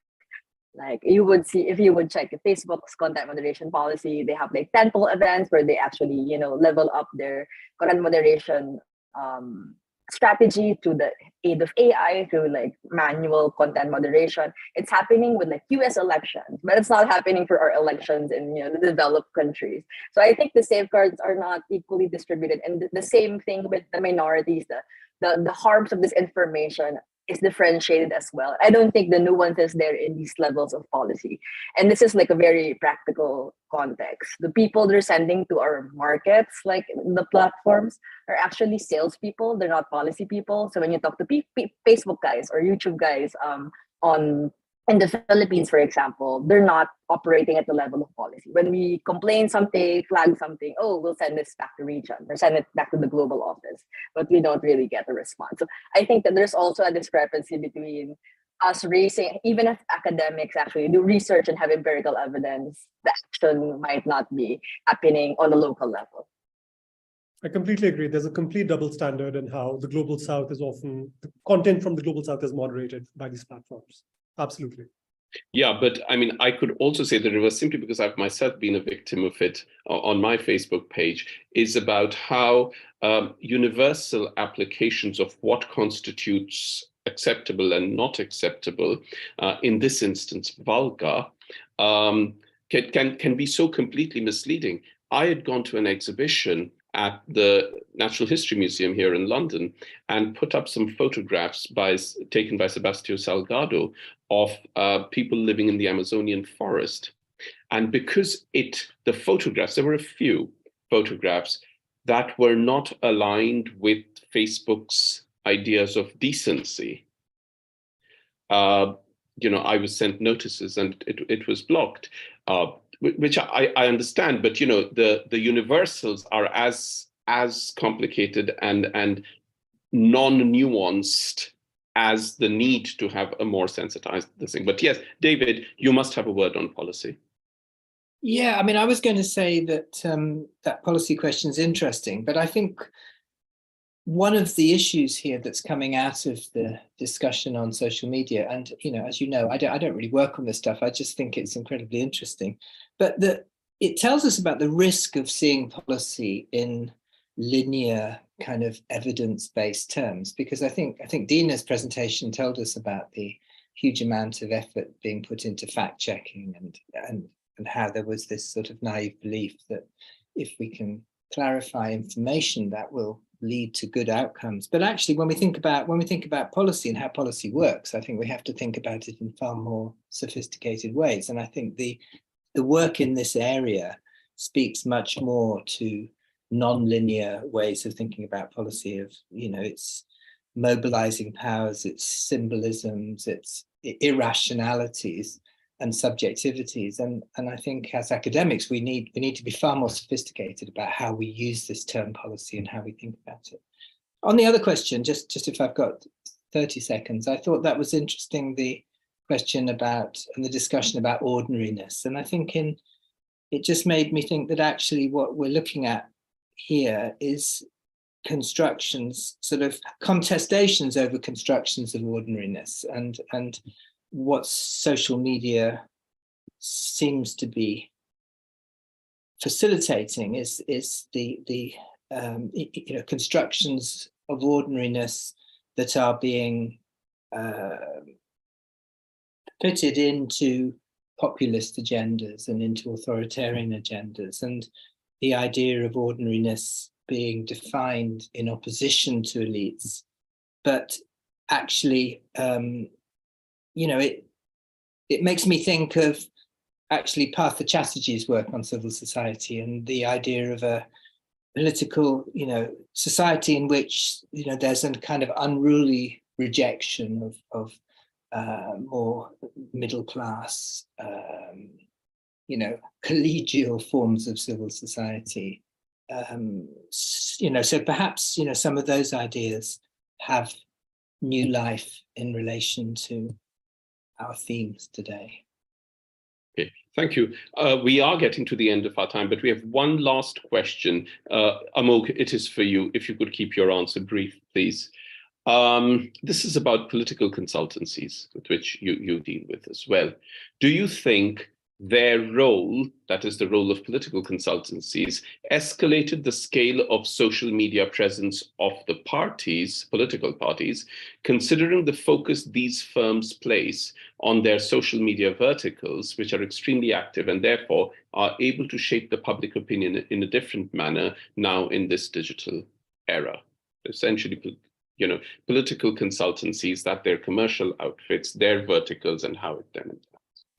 Like you would see, if you would check Facebook's content moderation policy, they have like tentpole events where they actually level up their content moderation strategy to the aid of AI through like manual content moderation. It's happening with like US elections, but it's not happening for our elections in the developed countries. So I think the safeguards are not equally distributed, and the same thing with the minorities. The harms of this information is differentiated as well. I don't think the nuance is there in these levels of policy. And this is like a very practical context. The people they're sending to our markets, like the platforms, are actually salespeople. They're not policy people. So when you talk to Facebook guys or YouTube guys in the Philippines, for example, they're not operating at the level of policy. When we complain something, flag something, oh, we'll send this back to region or send it back to the global office, but we don't really get a response. So I think that there's also a discrepancy between us raising, even if academics actually do research and have empirical evidence, the action might not be happening on the local level. I completely agree. There's a complete double standard in how the global south is often, the content from the global south is moderated by these platforms. Absolutely. Yeah, but I mean, I could also say the reverse, simply because I've myself been a victim of it on my Facebook page, is about how universal applications of what constitutes acceptable and not acceptable, in this instance, vulgar, can be so completely misleading. I had gone to an exhibition at the Natural History Museum here in London and put up some photographs taken by Sebastião Salgado of people living in the Amazonian forest. And because the photographs, there were a few photographs that were not aligned with Facebook's ideas of decency. I was sent notices and it was blocked. Which I understand, but the universals are as complicated and non-nuanced as the need to have a more sensitized thing. But yes, David, you must have a word on policy. Yeah, I mean, I was going to say that that policy question is interesting, but I think one of the issues here that's coming out of the discussion on social media, and as you know, I don't really work on this stuff. I just think it's incredibly interesting, but it tells us about the risk of seeing policy in linear kind of evidence-based terms, because I think Deana's presentation told us about the huge amount of effort being put into fact-checking and how there was this sort of naive belief that if we can clarify information, that will lead to good outcomes. But actually, when we think about policy and how policy works, I think we have to think about it in far more sophisticated ways. And I think the work in this area speaks much more to non-linear ways of thinking about policy, of its mobilizing powers, its symbolisms, its irrationalities and subjectivities. And I think as academics, we need to be far more sophisticated about how we use this term policy and how we think about it. On the other question, just if I've got 30 seconds, I thought that was interesting, the question about and the discussion about ordinariness. And I think it just made me think that actually what we're looking at here is constructions, sort of contestations over constructions of ordinariness, and what social media seems to be facilitating is the constructions of ordinariness that are being fitted into populist agendas and into authoritarian agendas, and the idea of ordinariness being defined in opposition to elites, but actually, it makes me think of actually Partha Chatterjee's work on civil society and the idea of a political, society in which, there's a kind of unruly rejection of more middle class, collegial forms of civil society. So perhaps, some of those ideas have new life in relation to our themes today. Okay, thank you. We are getting to the end of our time, but we have one last question. Amog, it is for you. If you could keep your answer brief, please. This is about political consultancies, with which you deal with as well. Do you think their role, that is the role of political consultancies, escalated the scale of social media presence of the parties, political parties, considering the focus these firms place on their social media verticals, which are extremely active and therefore are able to shape the public opinion in a different manner now in this digital era? Essentially, political consultancies, that their commercial outfits, their verticals, and how it then impacts.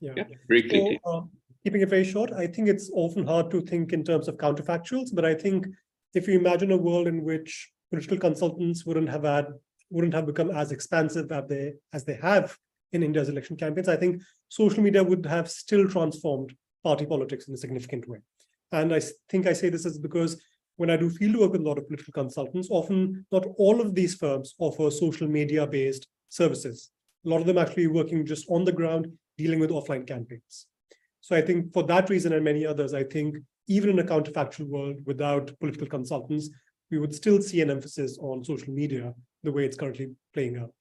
Yeah, briefly. So, keeping it very short, I think it's often hard to think in terms of counterfactuals, but I think if you imagine a world in which political consultants wouldn't have become as expansive as they have in India's election campaigns, I think social media would have still transformed party politics in a significant way. And I think I say this is because when I do fieldwork with a lot of political consultants, often not all of these firms offer social media-based services. A lot of them actually working just on the ground, dealing with offline campaigns. So I think for that reason and many others, I think even in a counterfactual world without political consultants, we would still see an emphasis on social media the way it's currently playing out.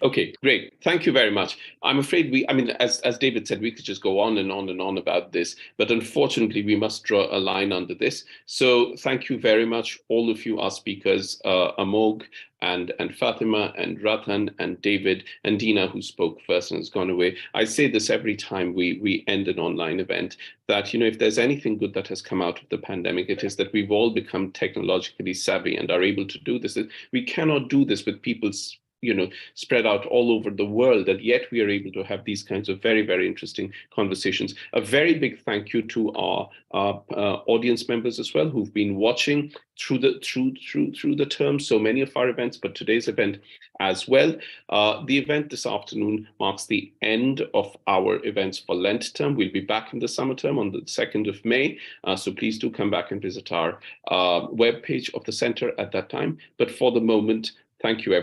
Okay, great. Thank you very much. I'm afraid as David said, we could just go on and on and on about this, but unfortunately we must draw a line under this. So thank you very much, all of you, our speakers, Amog and Fatima and Ratan and David and Deana, who spoke first and has gone away. I say this every time we end an online event, that if there's anything good that has come out of the pandemic, it is that we've all become technologically savvy and are able to do this. We cannot do this with people's spread out all over the world, and yet we are able to have these kinds of very, very interesting conversations. A very big thank you to our audience members as well, who've been watching through the term, so many of our events, but today's event as well. The event this afternoon marks the end of our events for Lent term. We'll be back in the summer term on the 2nd of May, so please do come back and visit our webpage of the center at that time. But for the moment, thank you, everyone.